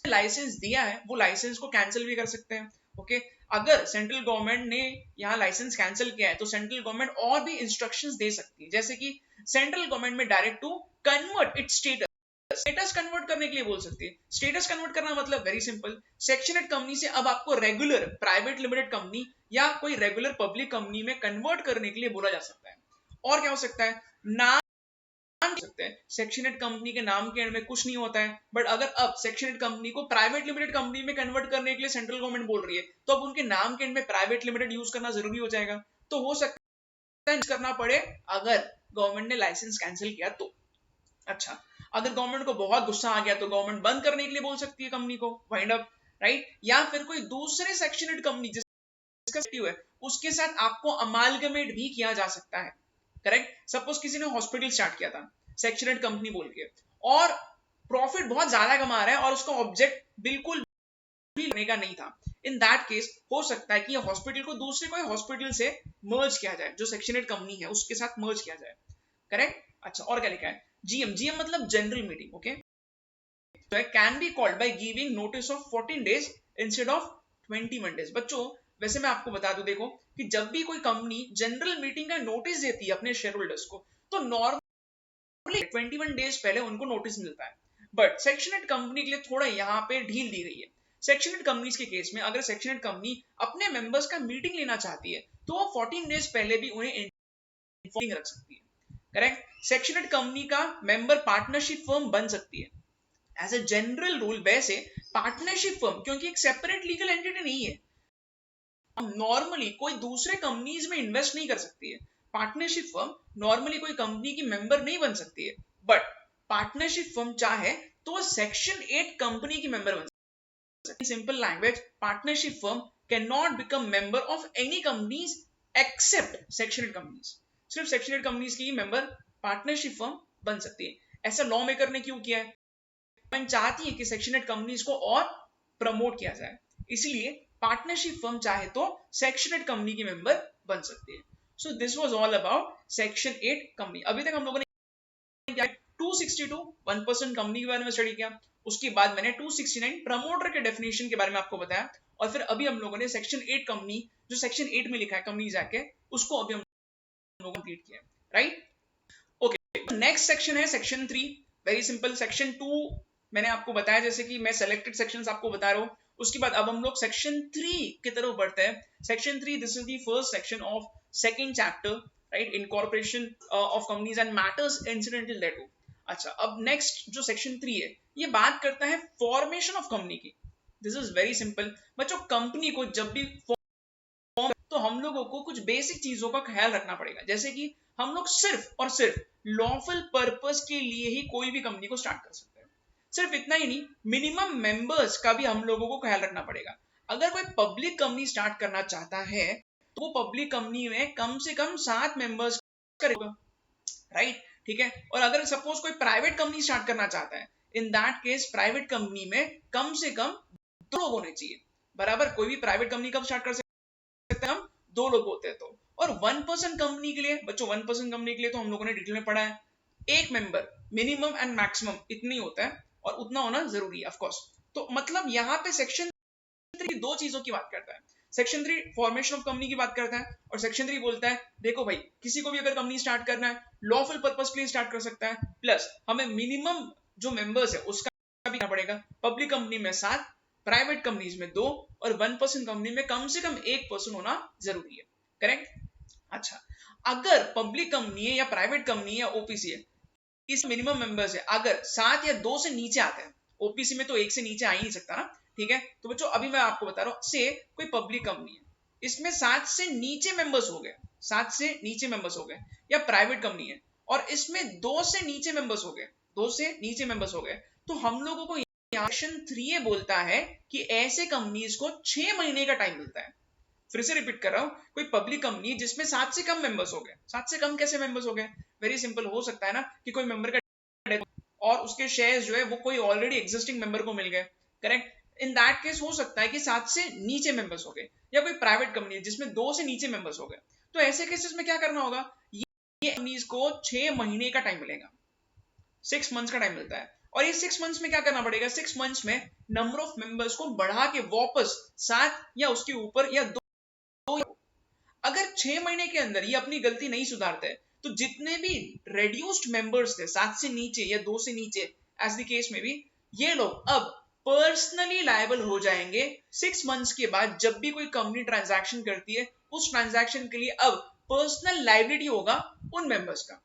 licence दिया है वो लाइसेंस को कैंसिल भी कर सकते हैं। ओके, अगर सेंट्रल गवर्नमेंट ने यहाँ लाइसेंस कैंसिल किया है तो सेंट्रल गवर्नमेंट और भी इंस्ट्रक्शंस दे सकती है, जैसे कि सेंट्रल गवर्नमेंट में direct to convert its status convert करने के लिए बोल सकती है। स्टेटस कन्वर्ट करना मतलब वेरी सिंपल, सेक्शन 8 कंपनी से अब आपको रेगुलर प्राइवेट लिमिटेड कंपनी या कोई रेगुलर पब्लिक कंपनी में कन्वर्ट करने के लिए बोला जा सकता है। और क्या हो सकता है, नाम सकते हैं, सेक्शन 8 कंपनी के नाम के एंड में कुछ नहीं होता है, बट अगर अब सेक्शन 8 कंपनी को प्राइवेट लिमिटेड कंपनी में कन्वर्ट करने के लिए सेंट्रल गवर्नमेंट बोल रही है तो अब उनके नाम के एंड में प्राइवेट लिमिटेड यूज करना जरूरी हो जाएगा। तो हो सकता है करना पड़े अगर गवर्नमेंट ने लाइसेंस कैंसिल किया तो। अच्छा, अगर गवर्नमेंट को बहुत गुस्सा आ गया तो गवर्नमेंट बंद करने के लिए बोल सकती है कंपनी को, वाइंड अप, राइट। या फिर कोई दूसरे सेक्शन 8 कंपनी जिसका है उसके साथ आपको अमालगमेट भी किया जा सकता है, करेक्ट। सपोज किसी ने हॉस्पिटल स्टार्ट किया था सेक्शन 8 कंपनी बोल के और प्रॉफिट बहुत ज्यादा कमा रहा है और उसका ऑब्जेक्ट बिल्कुल भी लेने का नहीं था, इन दैट केस हो सकता है कि हॉस्पिटल को दूसरे कोई हॉस्पिटल से मर्ज किया जाए, जो सेक्शन 8 कंपनी है उसके साथ मर्ज किया जाए, करेक्ट। अच्छा, और क्या लिखा है, जीएम मतलब जनरल मीटिंग, ओके, तो can be called by giving notice of 14 days instead of 21 days. बच्चों वैसे मैं आपको बता दूं, देखो कि जब भी कोई कंपनी जनरल मीटिंग का नोटिस देती है अपने शेयर होल्डर्स को तो नॉर्मली 21 डेज पहले उनको नोटिस मिलता है, बट सेक्शन 8 कंपनी के लिए थोड़ा यहाँ पे ढील दी गई है। सेक्शन 8 कंपनीज के केस में अगर सेक्शन 8 कंपनी अपने मेंबर्स का मीटिंग लेना चाहती है तो वो 14 डेज पहले भी उन्हें इन्फॉर्म रख सकती है, करेक्ट। सेक्शन 8 कंपनी का मेंबर पार्टनरशिप फर्म बन सकती है एज ए जनरल रूल। वैसे पार्टनरशिप फर्म क्योंकि एक सेपरेट लीगल एंटिटी नहीं है, नॉर्मली कोई दूसरे कंपनीज में इन्वेस्ट नहीं कर सकती है। पार्टनरशिप फर्म नॉर्मली कोई कंपनी की मेंबर नहीं बन सकती है, बट पार्टनरशिप फर्म चाहे तो सेक्शन 8 कंपनी की मेंबर बन सकती है। Simple language, partnership firm can not become member of any companies except section 8 companies. सिर्फ सेक्शन 8 कंपनीज की मेंबर पार्टनरशिप फर्म बन सकती है। ऐसा लॉ मेकर ने क्यों किया है, गवर्नमेंट चाहती है कि सेक्शन 8 कंपनीज को और प्रमोट किया जाए, इसलिए पार्टनरशिप फर्म चाहे तो सेक्शन 8 कंपनी की मेंबर बन सकती है। So this was all about section 8 company. अभी तक हम लोगों ने क्या 262 1% कंपनी के बारे में स्टडी किया, उसके बाद मैंने 269 प्रमोटर के डेफिनेशन के बारे में आपको बताया, और फिर अभी हम लोगों ने सेक्शन 8 कंपनी जो सेक्शन 8 में लिखा है कंपनीज एक्ट के उसको अभी हम लोगों कंप्लीट किया, राइट। ओके, नेक्स्ट सेक्शन है सेक्शन 3। वेरी सिंपल, सेक्शन 2 मैंने आपको बताया, जैसे कि मैं सेलेक्टेड सेक्शंस आपको बता रहा हूं। उसके बाद अब हम लोग सेक्शन 3 की तरफ बढ़ते हैं। Section 3, this is the first section of second chapter, right, incorporation of companies and matters इncidental thereto। अच्छा, अब नेक्स्ट जो सेक्शन 3 है ये बात करता है फॉर्मेशन ऑफ कंपनी की। दिस इज वेरी सिंपल बच्चों, कंपनी को जब भी तो हम लोगों को कुछ बेसिक चीजों का ख्याल रखना पड़ेगा, जैसे कि हम लोग सिर्फ और सिर्फ लॉफुल पर्पस के लिए ही कोई भी कंपनी को स्टार्ट कर सकते हैं। सिर्फ इतना ही नहीं, मिनिमम मेंबर्स का भी हम लोगों को ख्याल रखना पड़ेगा। अगर कोई पब्लिक कंपनी स्टार्ट करना चाहता है तो वो पब्लिक कंपनी में कम से कम 7 मेंबर्स करेगा, राइट, ठीक है। और अगर सपोज कोई प्राइवेट कंपनी स्टार्ट करना चाहता है, in that case private company में कम से कम 2 लोग होने चाहिए, बराबर। कोई भी प्राइवेट कंपनी कब स्टार्ट कर सकते हैं, हम 2 लोग होते हैं तो। और 1% कंपनी के लिए बच्चों, 1% कंपनी के लिए तो हम लोगों ने डिटेल में पढ़ा है, एक मेंबर मिनिमम एंड मैक्सिमम इतनी होता है और उतना होना जरूरी है, ऑफ कोर्स। तो मतलब यहाँ पे सेक्शन 3 दो चीजों की बात करता है। सेक्शन 3 फॉर्मेशन ऑफ कंपनी की बात करता है और सेक्शन 3 बोलता है देखो भाई, किसी को भी अगर कंपनी स्टार्ट करना है लॉफुल पर्पस के लिए स्टार्ट कर सकता है, प्लस हमें मिनिमम जो मेंबर्स है उसका भी करना पड़ेगा। पब्लिक कंपनी में 7, प्राइवेट कंपनीज में 2 और 1% कंपनी में कम से कम 1% होना जरूरी है, करेक्ट। अच्छा, अगर पब्लिक कंपनी है या प्राइवेट कंपनी है, ओपीसी है, इस मिनिमम मेंबर्स है अगर 7 या 2 से नीचे आते हैं, ओपीसी में तो 1 से नीचे आ ही नहीं सकता ना, ठीक है। तो बच्चों अभी मैं आपको बता रहा हूं, से कोई पब्लिक कंपनी है, इसमें 7 से नीचे मेंबर्स हो गए, 7 से नीचे मेंबर्स हो गए, या प्राइवेट कंपनी है और इसमें 2 से नीचे मेंबर्स हो गए, 2 से नीचे मेंबर्स हो गए, तो हम लोगों को सेक्शन 3 बोलता है कि ऐसे कंपनीज को 6 महीने का टाइम मिलता है। फिर से रिपीट कर रहा हूं, कोई पब्लिक कंपनी जिसमें 7 से कम मेंबर्स हो गए, 7 से कम कैसे मेंबर्स हो गए, वेरी सिंपल, हो सकता है ना कि कोई मेंबर का और उसके शेयर्स जो है वो कोई ऑलरेडी एग्जिस्टिंग मेंबर को मिल गए, करेक्ट। इन दैट केस हो सकता है कि 7 से नीचे मेंबर्स हो गए, या कोई प्राइवेट कंपनी है जिसमें 2 से नीचे मेंबर्स हो गए। तो ऐसे केसेस में क्या करना होगा, कंपनीज को 6 महीने का टाइम मिलेगा, 6 मंथ्स का टाइम मिलता है। और ये 6 मंथ्स में क्या करना पड़ेगा, 6 मंथ्स में नंबर ऑफ मेंबर्स को बढ़ा के वापस 7 या उसके ऊपर या 2। अगर 6 महीने के अंदर ये अपनी गलती नहीं सुधारते तो जितने भी रेड्यूस्ड मेंबर्स थे 7 से नीचे या 2 से नीचे एज द केस में भी, ये लोग अब पर्सनली लायबल हो जाएंगे 6 मंथ्स के बाद। जब भी कोई कंपनी ट्रांजैक्शन करती है उस ट्रांजैक्शन के लिए अब पर्सनल लायबिलिटी होगा उन मेंबर्स का,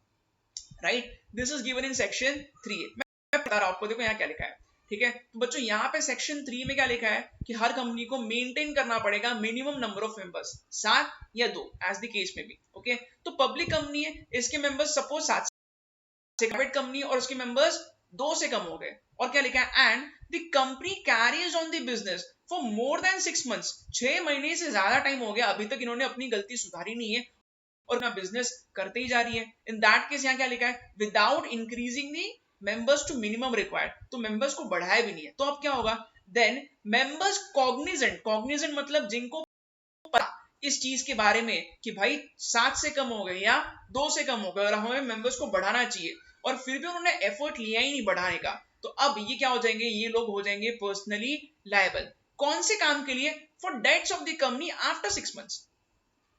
right. This is given in section 3A। मैं बता रहा हूं आपको, देखो यहाँ क्या लिखा है, ठीक है। तो बच्चों यहाँ पे सेक्शन 3 में क्या लिखा है कि हर कंपनी को मेंटेन करना पड़ेगा मिनिमम नंबर ऑफ मेंबर्स 7 या 2 एज द केस में भी, ओके। तो पब्लिक कंपनी है, इसके मेंबर्स सपोज 7 से, प्राइवेट कंपनी और उसके मेंबर्स 2 से कम हो गए। और क्या लिखा है, and the company carries on the business for more than 6 months. 6 महीने से ज्यादा टाइम हो गया, अभी तक इन्होंने अपनी गलती सुधारी नहीं है और अपना बिजनेस करते ही जा रही है। इन दैट केस यहाँ क्या लिखा है, without increasing the members to minimum required. तो मेंबर्स को बढ़ाया भी नहीं है, तो अब क्या होगा, देन मेंबर्स कॉग्निजेंट, कॉग्निजेंट मतलब जिनको पता इस चीज के बारे में कि भाई 7 से कम हो गए या 2 से कम हो गए और हमें मेंबर्स को बढ़ाना चाहिए, और फिर भी उन्होंने एफर्ट लिया ही नहीं बढ़ाने का, तो अब ये क्या हो जाएंगे, ये लोग हो जाएंगे पर्सनली लायबल। कौन से काम के लिए, for debts of the company after 6 months.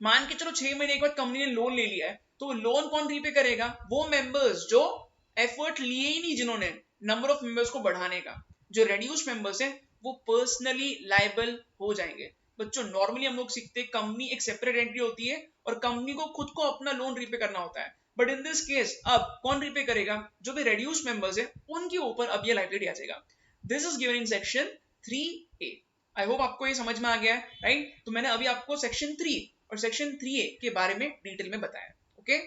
मान के चलो 6 महीने के बाद कंपनी ने लोन ले लिया है, तो लोन कौन रीपे करेगा, वो मेंबर्स जो एफर्ट लिए ही नहीं, जिन्होंने नंबर ऑफ मेंबर्स को बढ़ाने का। जो रेड्यूस्ड मेंबर्स है वो पर्सनली लायबल हो जाएंगे। बच्चों नॉर्मली हम लोग सीखते हैं कंपनी एक सेपरेट एंटिटी होती है और कंपनी को खुद को अपना लोन रीपे करना होता है, बट इन दिस केस अब कौन रीपे करेगा, जो भी रेड्यूस्ड मेंबर्स है उनके ऊपर अब ये लायबिलिटी आ जाएगा। This is given in section 3A। I hope आपको ये समझ में आ गया है, राइट। तो मैंने अभी आपको सेक्शन 3 और सेक्शन 3A के बारे में डिटेल में बताया, ओके।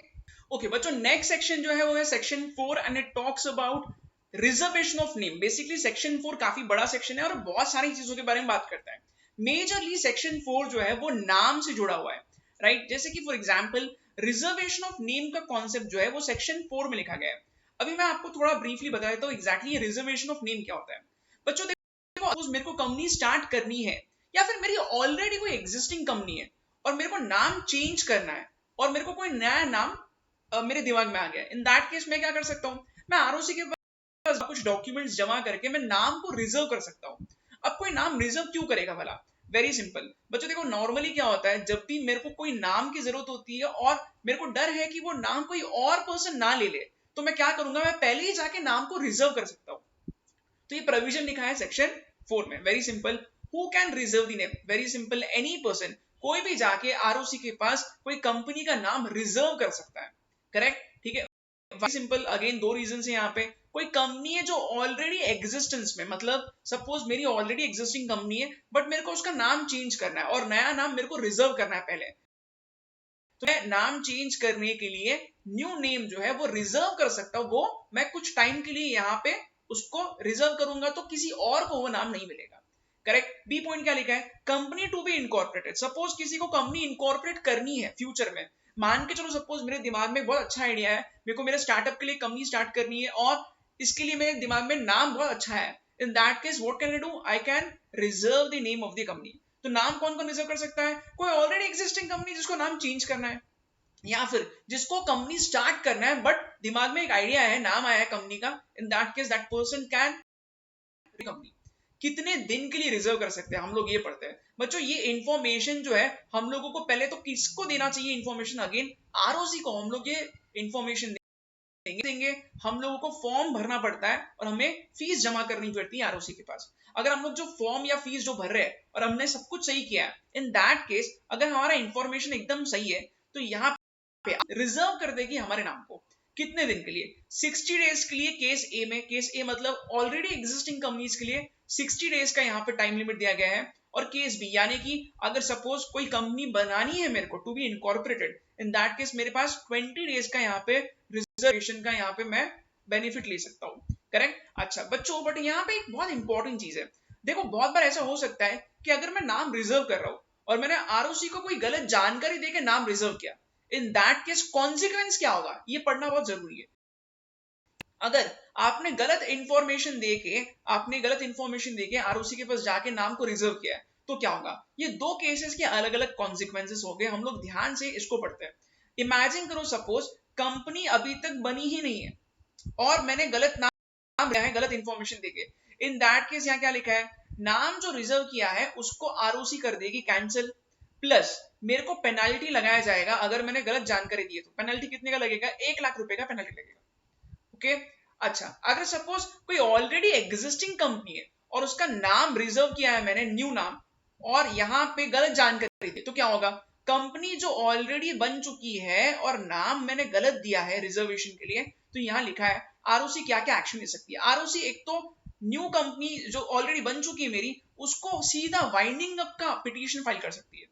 ओके बच्चों, नेक्स्ट सेक्शन जो है वो है section 4 and it talks about reservation of name. Basically section 4 काफी बड़ा सेक्शन है और बहुत सारी चीजों के बारे में बात करता है। मेजरली सेक्शन 4 जो है वो नाम से जुड़ा हुआ है, राइट। जैसे कि for example reservation of name का कॉन्सेप्ट जो है वो सेक्शन 4 में लिखा गया है। अभी मैं आपको थोड़ा ब्रीफली बता देता हूँ एग्जैक्टली रिजर्वेशन ऑफ नेम क्या होता है। बच्चों देखो, मेरे को कंपनी स्टार्ट करनी है या फिर मेरी ऑलरेडी कोई एग्जिस्टिंग कंपनी है और मेरे को नाम चेंज करना है और मेरे को कोई नया नाम मेरे दिमाग में आ गया, इन दैट केस मैं क्या कर सकता हूँ, मैं आरओसी के पास कुछ डॉक्यूमेंट्स जमा करके मैं नाम को रिजर्व कर सकता हूँ। अब कोई नाम रिजर्व क्यों करेगा भला, वेरी सिंपल। बच्चों देखो नॉर्मली क्या होता है, जब भी मेरे को कोई नाम की जरूरत होती है और मेरे को डर है कि वो नाम कोई और पर्सन ना ले ले, तो मैं क्या करूंगा, मैं पहले ही जाके नाम को रिजर्व कर सकता हूँ। तो ये प्रोविजन लिखा है सेक्शन 4 में, very simple. Who can reserve the name, very simple, any person, कोई भी जाके आरओसी के पास कोई कंपनी का नाम रिजर्व कर सकता है, करेक्ट, ठीक है। वेरी सिंपल, अगेन 2 रीजन है यहाँ पे। कोई कंपनी है जो ऑलरेडी एग्जिस्टेंस में, मतलब सपोज मेरी ऑलरेडी एग्जिस्टिंग कंपनी है बट मेरे को उसका नाम चेंज करना है और नया नाम मेरे को रिजर्व करना है पहले, तो मैं नाम चेंज करने के लिए न्यू नेम जो है वो रिजर्व कर सकता हूं। वो मैं कुछ टाइम के लिए यहाँ पे उसको रिजर्व करूंगा तो किसी और को वो नाम नहीं मिलेगा, करेक्ट। बी पॉइंट क्या लिखा है, कंपनी टू बी इनकॉर्पोरेटेड। सपोज किसी को कंपनी इनकॉर्पोरेट करनी है फ्यूचर में, मान के चलो सपोज मेरे दिमाग में बहुत अच्छा आइडिया है, मेरे को मेरे स्टार्टअप के लिए कंपनी स्टार्ट करनी है और इसके लिए मेरे दिमाग में नाम बहुत अच्छा है। In that case what can I do, I can reserve the name of the company. तो नाम कौन कौन रिजर्व कर सकता है, कोई ऑलरेडी एग्जिस्टिंग कंपनी जिसको नाम चेंज करना है, या फिर जिसको कंपनी स्टार्ट करना है बट दिमाग में एक आइडिया है, नाम आया है कंपनी का, इन that case that person can company. कितने दिन के लिए रिजर्व कर सकते हैं हम लोग ये पढ़ते हैं। बच्चों ये इंफॉर्मेशन जो है हम लोगों को पहले तो किसको देना चाहिए इंफॉर्मेशन, अगेन आरओसी को हम लोग ये इंफॉर्मेशन देंगे। हम लोगों को फॉर्म भरना पड़ता है और हमें फीस जमा करनी पड़ती है आरओसी के पास। अगर हम लोग जो फॉर्म या फीस जो भर रहे हैं और हमने सब कुछ सही किया है, इन दैट केस अगर हमारा इंफॉर्मेशन एकदम सही है तो यहाँ पे रिजर्व कर देगी हमारे नाम को। कितने दिन के लिए, 60 डेज के लिए केस ए में। केस ए मतलब ऑलरेडी एग्जिस्टिंग कंपनीज के लिए 60 डेज का यहाँ पे टाइम लिमिट दिया गया है। और केस बी यानी कि अगर सपोज कोई कंपनी बनानी है मेरे को to be incorporated, in that case मेरे पास 20 डेज का यहाँ पे रिजर्वेशन का यहाँ पे मैं बेनिफिट ले सकता हूँ, करेक्ट। अच्छा बच्चों, बट यहाँ पे एक बहुत इंपॉर्टेंट चीज है। देखो बहुत बार ऐसा हो सकता है कि अगर मैं नाम रिजर्व कर रहा हूँ और मैंने आरओसी को कोई गलत जानकारी देकर नाम रिजर्व किया, इन दैट केस कॉन्सिक्वेंस क्या होगा, ये पढ़ना बहुत जरूरी है। अगर आपने गलत इंफॉर्मेशन देके आरओसी के पास जाके नाम को रिजर्व किया है तो क्या होगा, ये 2 केसेस के अलग अलग कॉन्सिक्वेंसेस हो गए। हम लोग ध्यान से इसको पढ़ते हैं। इमेजिन करो सपोज कंपनी अभी तक बनी ही नहीं है और मैंने गलत नाम दिया है, गलत इंफॉर्मेशन देके, इन दैट केस यहाँ क्या लिखा है, नाम जो रिजर्व किया है उसको आरओसी कर देगी कैंसिल, प्लस मेरे को पेनाल्टी लगाया जाएगा अगर मैंने गलत जानकारी दी है। तो पेनाल्टी कितने का लगेगा, 1 लाख रुपए का पेनाल्टी लगेगा। ओके, अच्छा अगर सपोज कोई ऑलरेडी एग्जिस्टिंग कंपनी है और उसका नाम रिजर्व किया है मैंने, न्यू नाम, और यहाँ पे गलत जानकारी दी, तो क्या होगा, कंपनी जो ऑलरेडी बन चुकी है और नाम मैंने गलत दिया है रिजर्वेशन के लिए, तो यहाँ लिखा है आरओसी क्या क्या एक्शन ले सकती है। आरओसी एक तो न्यू कंपनी जो ऑलरेडी बन चुकी है मेरी, उसको सीधा वाइंडिंग अप का पिटीशन फाइल कर सकती है।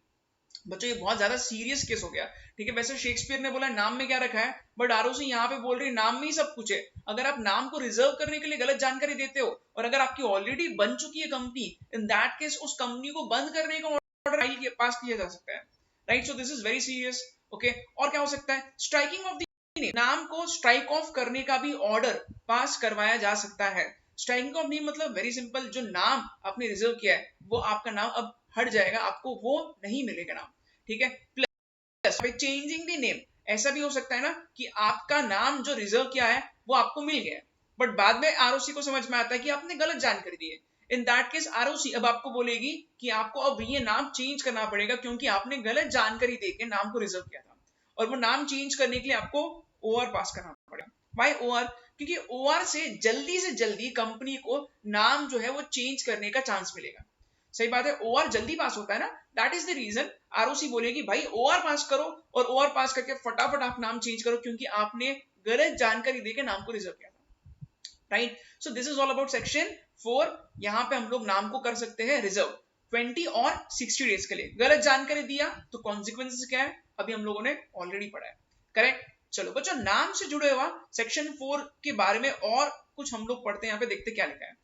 बच्चों ये बहुत ज्यादा सीरियस केस हो गया, ठीक है। वैसे शेक्सपियर ने बोला नाम में क्या रखा है, बट आरओसी यहाँ पे बोल रही नाम में ही सब कुछ है। अगर आप नाम को रिजर्व करने के लिए गलत जानकारी देते हो और अगर आपकी ऑलरेडी बन चुकी है कंपनी, इन दैट केस उस कंपनी को बंद करने का ऑर्डर पास किया जा सकता है, right. So this is very serious. Okay, और क्या हो सकता है, स्ट्राइकिंग ऑफ द नाम को स्ट्राइक ऑफ करने का भी ऑर्डर पास करवाया जा सकता है। स्ट्राइकिंग ऑफ नेम मतलब वेरी सिंपल, जो नाम आपने रिजर्व किया है वो आपका नाम अब हट जाएगा, आपको वो नहीं मिलेगा नाम, ठीक है। प्लस चेंजिंग द नेम, ऐसा भी हो सकता है ना कि आपका नाम जो रिजर्व किया है वो आपको मिल गया, बट बाद में आरओसी को समझ में आता है कि आपने गलत जानकारी दी है। इन दैट केस आरओसी अब आपको बोलेगी कि आपको अब ये नाम चेंज करना पड़ेगा क्योंकि आपने गलत जानकारी देके नाम को रिजर्व किया था, और वो नाम चेंज करने के लिए आपको ओआर पास करना पड़ेगा। वाई ओआर, क्योंकि ओआर से जल्दी कंपनी को नाम जो है वो चेंज करने का चांस मिलेगा। सही बात है, ओआर जल्दी पास होता है ना, that is the reason ROC बोलेगी भाई ओआर पास करो, और ओआर पास करके फटाफट आप नाम चेंज करो क्योंकि आपने गलत जानकारी देकर नाम को रिजर्व किया था, right. So this is all about section 4। यहाँ पे हम लोग नाम को कर सकते हैं रिजर्व 20 और 60 डेज के लिए। गलत जानकारी दिया तो कॉन्सिक्वेंसेस क्या है, अभी हम लोगों ने ऑलरेडी पढ़ा है, करेक्ट। चलो बच्चों, नाम से जुड़े हुआ सेक्शन 4 के बारे में और कुछ हम लोग पढ़ते हैं, यहाँ पे देखते क्या लिखा है,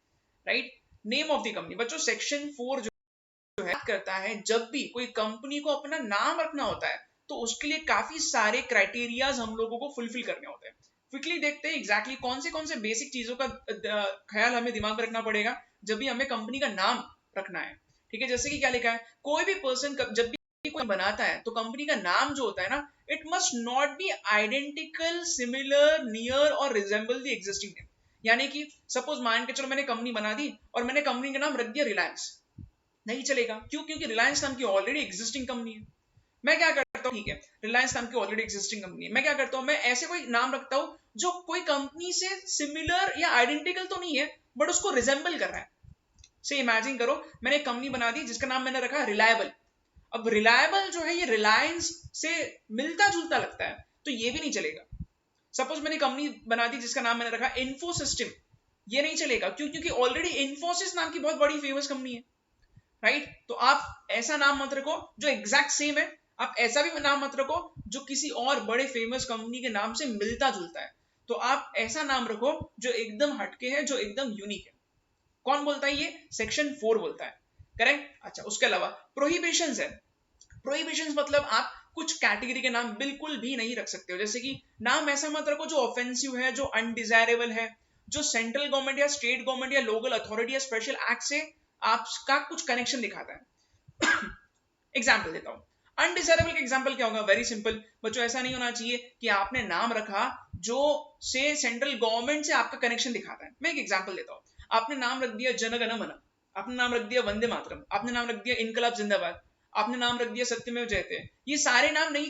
right. Name of the company, बच्चों सेक्शन 4 जो है करता है जब भी कोई कंपनी को अपना नाम रखना होता है तो उसके लिए काफी सारे क्राइटेरियाज हम लोगों को फुलफिल करने होते हैं। क्विकली देखते हैं एग्जैक्टली कौन से बेसिक चीजों का ख्याल हमें दिमाग में रखना पड़ेगा जब भी हमें कंपनी का नाम रखना है, ठीक है। जैसे कि क्या लिखा है, कोई भी पर्सन जब भी कोई बनाता है तो कंपनी का नाम जो होता है ना, it must not be identical, similar, near और रिजेंबल द एग्जिस्टिंग नेम। यानी कि सपोज मान के चलो मैंने कंपनी बना दी और मैंने कंपनी का नाम रख दिया रिलायंस, नहीं चलेगा। क्यों, क्योंकि रिलायंस नाम की ऑलरेडी एग्जिस्टिंग कंपनी है। मैं क्या करता हूँ, ठीक है, रिलायंस नाम की ऑलरेडी एग्जिस्टिंग कंपनी है, मैं क्या करता हूँ, मैं ऐसे कोई नाम रखता हूँ जो कोई कंपनी से सिमिलर या आइडेंटिकल तो नहीं है बट उसको रिजेंबल कर रहा है। से इमेजिन करो मैंने एक कंपनी बना दी जिसका नाम मैंने रखा रिलायबल। अब रिलायबल जो है ये रिलायंस से मिलता जुलता लगता है, तो ये भी नहीं चलेगा। सपोज मैंने कंपनी बना दी जिसका नाम मैंने रखा इन्फोसिस्टम, ये नहीं चलेगा। क्यों, क्योंकि ऑलरेडी इन्फोसिस नाम की बहुत बड़ी फेमस कंपनी है, राइट। तो आप ऐसा नाम मत रखो जो एग्जैक्ट सेम है, आप ऐसा भी नाम मत रखो जो किसी और बड़े फेमस कंपनी के नाम से मिलता जुलता है। तो आप ऐसा नाम रखो जो एकदम हटके है, जो एकदम यूनिक है। कौन बोलता है ये, सेक्शन 4 बोलता है, करेक्ट। अच्छा, उसके अलावा प्रोहिबिशंस है। प्रोहिबिशंस मतलब आप कुछ कैटेगरी के नाम बिल्कुल भी नहीं रख सकते हो। जैसे कि नाम ऐसा मत रखो जो ऑफेंसिव है, जो अनडिजायरेबल है, जो सेंट्रल गवर्नमेंट या स्टेट गवर्नमेंट या लोकल अथॉरिटी या स्पेशल एक्ट से आपका कुछ कनेक्शन दिखाता है। एग्जाम्पल देता हूं, अनडिजायरेबल का एग्जाम्पल क्या होगा, वेरी सिंपल बच्चों, ऐसा नहीं होना चाहिए कि आपने नाम रखा जो से सेंट्रल गवर्नमेंट से आपका कनेक्शन दिखाता है। मैं एक एग्जाम्पल देता हूं, आपने नाम रख दिया जनगण मन, आपने नाम रख दिया वंदे मातरम, आपने नाम रख दिया इनकलाब जिंदाबाद, आपने नाम रख दिया सत्यमेव जयते, ये सारे नाम नहीं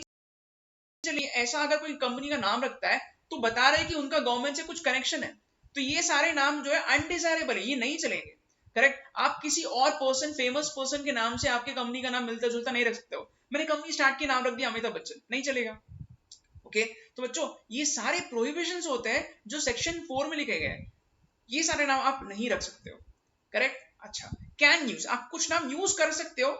चलिए। ऐसा अगर कोई कंपनी का नाम रखता है तो बता रहे कि उनका गवर्नमेंट से कुछ कनेक्शन है, तो ये सारे नाम जो है अनडिजायरेबल है, ये नहीं चलेंगे, करेक्ट। आप किसी और पर्सन, फेमस पर्सन के नाम से आपके कंपनी का नाम मिलता जुलता नहीं रख सकते हो। मैंने कंपनी स्टार्ट की, नाम रख दिया अमिताभ बच्चन, नहीं चलेगा। ओके, तो बच्चों ये सारे प्रोहिबिशंस होते हैं जो सेक्शन 4 में लिखे गए हैं, ये सारे नाम आप नहीं रख सकते हो, करेक्ट। अच्छा, कैन यूज, आप कुछ नाम यूज कर सकते हो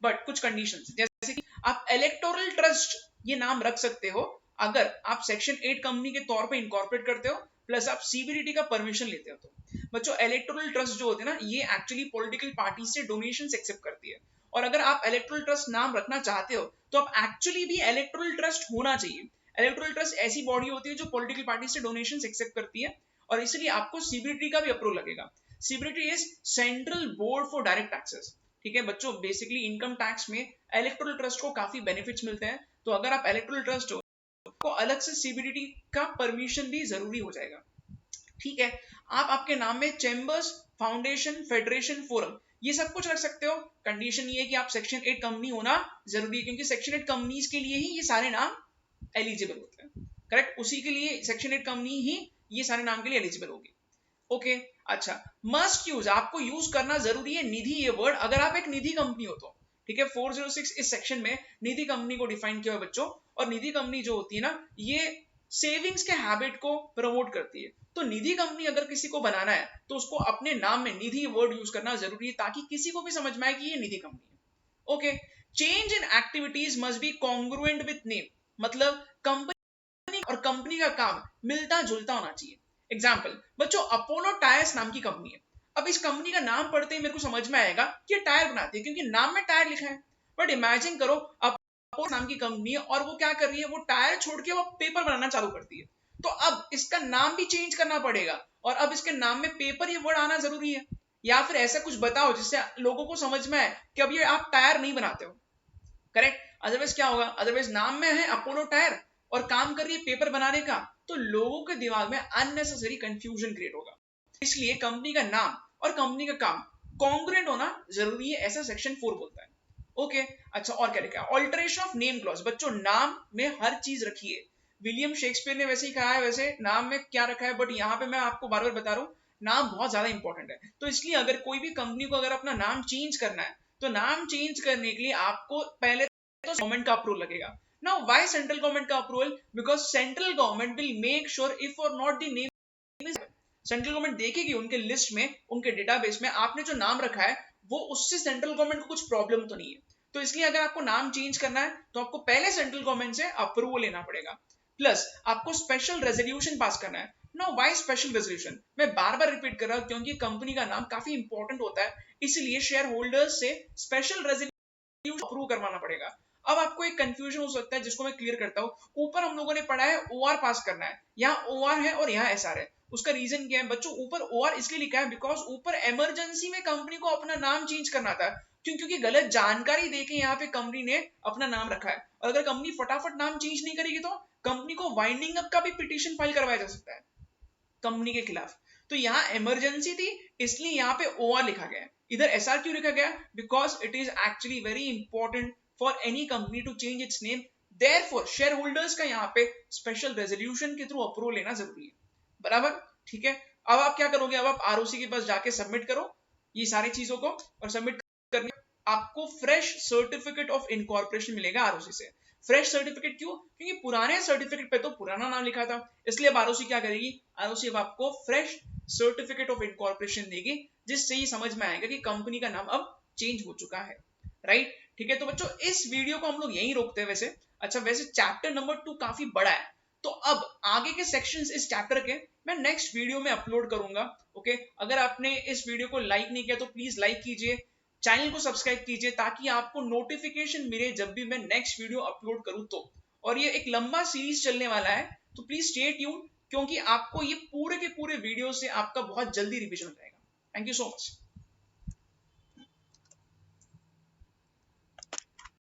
बट कुछ कंडीशंस, जैसे कि आप इलेक्टोरल ट्रस्ट ये नाम रख सकते हो अगर आप सेक्शन 8 कंपनी के तौर पे इनकॉर्पोरेट करते हो, प्लस आप सीबीडीटी का परमिशन लेते हो। तो बच्चों इलेक्टोरल ट्रस्ट जो होते हैं ना, ये एक्चुअली पॉलिटिकल पार्टी से डोनेशंस एक्सेप्ट करती है, और अगर आप इलेक्टोरल ट्रस्ट नाम रखना चाहते हो तो आप एक्चुअली भी इलेक्टोरल ट्रस्ट होना चाहिए। इलेक्टोरल ट्रस्ट ऐसी बॉडी होती है जो पॉलिटिकल पार्टी से डोनेशंस एक्सेप्ट करती है, और इसलिए आपको सीबीडीटी का भी अप्रूवल लगेगा। CBDT is central board for direct taxes, ठीक है बच्चों। बेसिकली इनकम टैक्स में इलेक्टोरल ट्रस्ट को काफी बेनिफिट्स मिलते हैं, तो अगर आप इलेक्टोरल ट्रस्ट हो को अलग से सीबीडीटी का परमिशन भी जरूरी हो जाएगा। ठीक है, आप आपके नाम में चैम्बर्स, फाउंडेशन, फेडरेशन, फोरम ये सब कुछ रख सकते हो। कंडीशन ये है कि आप सेक्शन 8 कंपनी होना जरूरी है, क्योंकि सेक्शन 8 कंपनीज के लिए ही ये सारे नाम एलिजिबल होते हैं। करेक्ट, उसी के लिए सेक्शन 8 कंपनी ही ये सारे नाम के लिए एलिजिबल होगी। ओके, अच्छा, मस्ट यूज, आपको यूज करना जरूरी है निधि ये वर्ड, अगर आप एक निधि कंपनी हो तो। ठीक है, 406 इस सेक्शन में निधि कंपनी को डिफाइन किया है बच्चों, और निधि कंपनी जो होती है ना, ये सेविंग्स के हैबिट को प्रमोट करती है। तो निधि कंपनी अगर किसी को बनाना है तो उसको अपने नाम में निधि वर्ड यूज करना जरूरी है, ताकि किसी को भी समझ में आए कि ये निधि कंपनी है। Okay, change in activities must be congruent with name, मतलब कंपनी और कंपनी का काम मिलता जुलता होना चाहिए। एग्जाम्पल बच्चों, अपोलो टायर्स नाम की कंपनी है। अब इस कंपनी का नाम पढ़ते ही मेरे को समझ में आएगा कि ये टायर बनाती है, क्योंकि नाम में टायर लिखा है। बट इमेजिन करो अपोलो नाम की कंपनी है और वो क्या कर रही है, वो टायर छोड़ के वो पेपर बनाना चालू करती है। तो अब इसका नाम भी चेंज करना पड़ेगा, और अब इसके नाम में पेपर ये वर्ड आना जरूरी है। या फिर ऐसा कुछ बताओ जिससे लोगों को समझ में आए कि अब ये आप टायर नहीं बनाते हो। करेक्ट, अदरवाइज क्या होगा, अदरवाइज नाम में है अपोलो टायर और काम कर रही है पेपर बनाने का, तो लोगों के दिमाग में अननेसेसरी कंफ्यूजन क्रिएट होगा। इसलिए कंपनी का नाम और कंपनी का काम कॉन्ग्रुएंट होना जरूरी है, ऐसा सेक्शन 4 बोलता है। ओके, अच्छा, और क्या लिखा है, ऑल्टरेशन ऑफ नेम क्लॉज। बच्चों, नाम में हर चीज रखी है, विलियम शेक्सपियर ने वैसे ही कहा है, वैसे नाम में क्या रखा है, बट यहाँ पे मैं आपको बार बार बता रहा हूँ, नाम बहुत ज्यादा इंपॉर्टेंट है। तो इसलिए अगर कोई भी कंपनी को अगर अपना नाम चेंज करना है, तो नाम चेंज करने के लिए आपको पहले तो गवर्नमेंट का अप्रूवल लगेगा। नाउ व्हाई सेंट्रल गवर्नमेंट का approval, because central government will make sure if or not the name is, central government देखेगी उनके लिस्ट में, उनके डेटाबेस में आपने जो नाम रखा है वो उससे सेंट्रल गवर्नमेंट को कुछ प्रॉब्लम तो नहीं है। तो इसलिए अगर आपको नाम चेंज करना है तो आपको पहले सेंट्रल गवर्नमेंट से अप्रूवल लेना पड़ेगा, प्लस आपको स्पेशल रेजोल्यूशन पास करना है। नो व्हाई स्पेशल रेजोल्यूशन, मैं बार बार रिपीट कर रहा हूं क्योंकि कंपनी का नाम काफी इंपॉर्टेंट होता है, इसलिए शेयर होल्डर्स से स्पेशल रेजोल्यूशन अप्रूव करवाना पड़ेगा। अब आपको एक कंफ्यूजन हो सकता है जिसको मैं क्लियर करता हूं। ऊपर हम लोगों ने पढ़ा है ओआर पास करना है, यहाँ ओआर है और यहाँ एसआर है। उसका रीजन क्या है बच्चों, ऊपर ओआर इसलिए लिखा है बिकॉज ऊपर इमरजेंसी में कंपनी को अपना नाम चेंज करना था, क्योंकि गलत जानकारी देके यहाँ पे कंपनी ने अपना नाम रखा है। और अगर कंपनी फटाफट नाम चेंज नहीं करेगी तो कंपनी को वाइंडिंग अप का भी पिटीशन फाइल करवाया जा सकता है कंपनी के खिलाफ। तो यहाँ इमरजेंसी थी इसलिए यहाँ पे ओआर लिखा गया है। इधर एसआर क्यों लिखा गया, because it is actually very important for any company to change its name, therefore share holders का यहाँ पे स्पेशल रेजोल्यूशन के थ्रू अप्रूवल लेना जरूरी है। बराबर, ठीक है। अब आप क्या करोगे, अब आप आरओसी के पास जाके सबमिट करो ये सारी चीजों को, और सबमिट करने आपको फ्रेश सर्टिफिकेट ऑफ इनकॉर्पोरेशन मिलेगा आरओसी से। फ्रेश सर्टिफिकेट क्यों, क्योंकि पुराने सर्टिफिकेट पे तो पुराना नाम लिखा था, इसलिए अब आरओसी क्या करेगी, आरओसी अब आपको फ्रेश सर्टिफिकेट ऑफ इनकॉर्पोरेशन देगी, जिससे ही समझ में आएगा कि कंपनी का नाम अब चेंज हो चुका है। राइट, ठीक है। तो बच्चों इस वीडियो को हम लोग यहीं रोकते हैं वैसे। अच्छा, वैसे चैप्टर नंबर 2 काफी बड़ा है, तो अब आगे के सेक्शंस इस चैप्टर के मैं नेक्स्ट वीडियो में अपलोड करूंगा। ओके, अगर आपने इस वीडियो को लाइक नहीं किया तो प्लीज लाइक कीजिए, चैनल को सब्सक्राइब कीजिए, ताकि आपको नोटिफिकेशन मिले जब भी मैं नेक्स्ट वीडियो अपलोड करूं तो। और ये एक लंबा सीरीज चलने वाला है, तो प्लीज स्टे ट्यून, क्योंकि आपको ये पूरे के पूरे वीडियो से आपका बहुत जल्दी रिवीजन हो जाएगा। Thank you so much.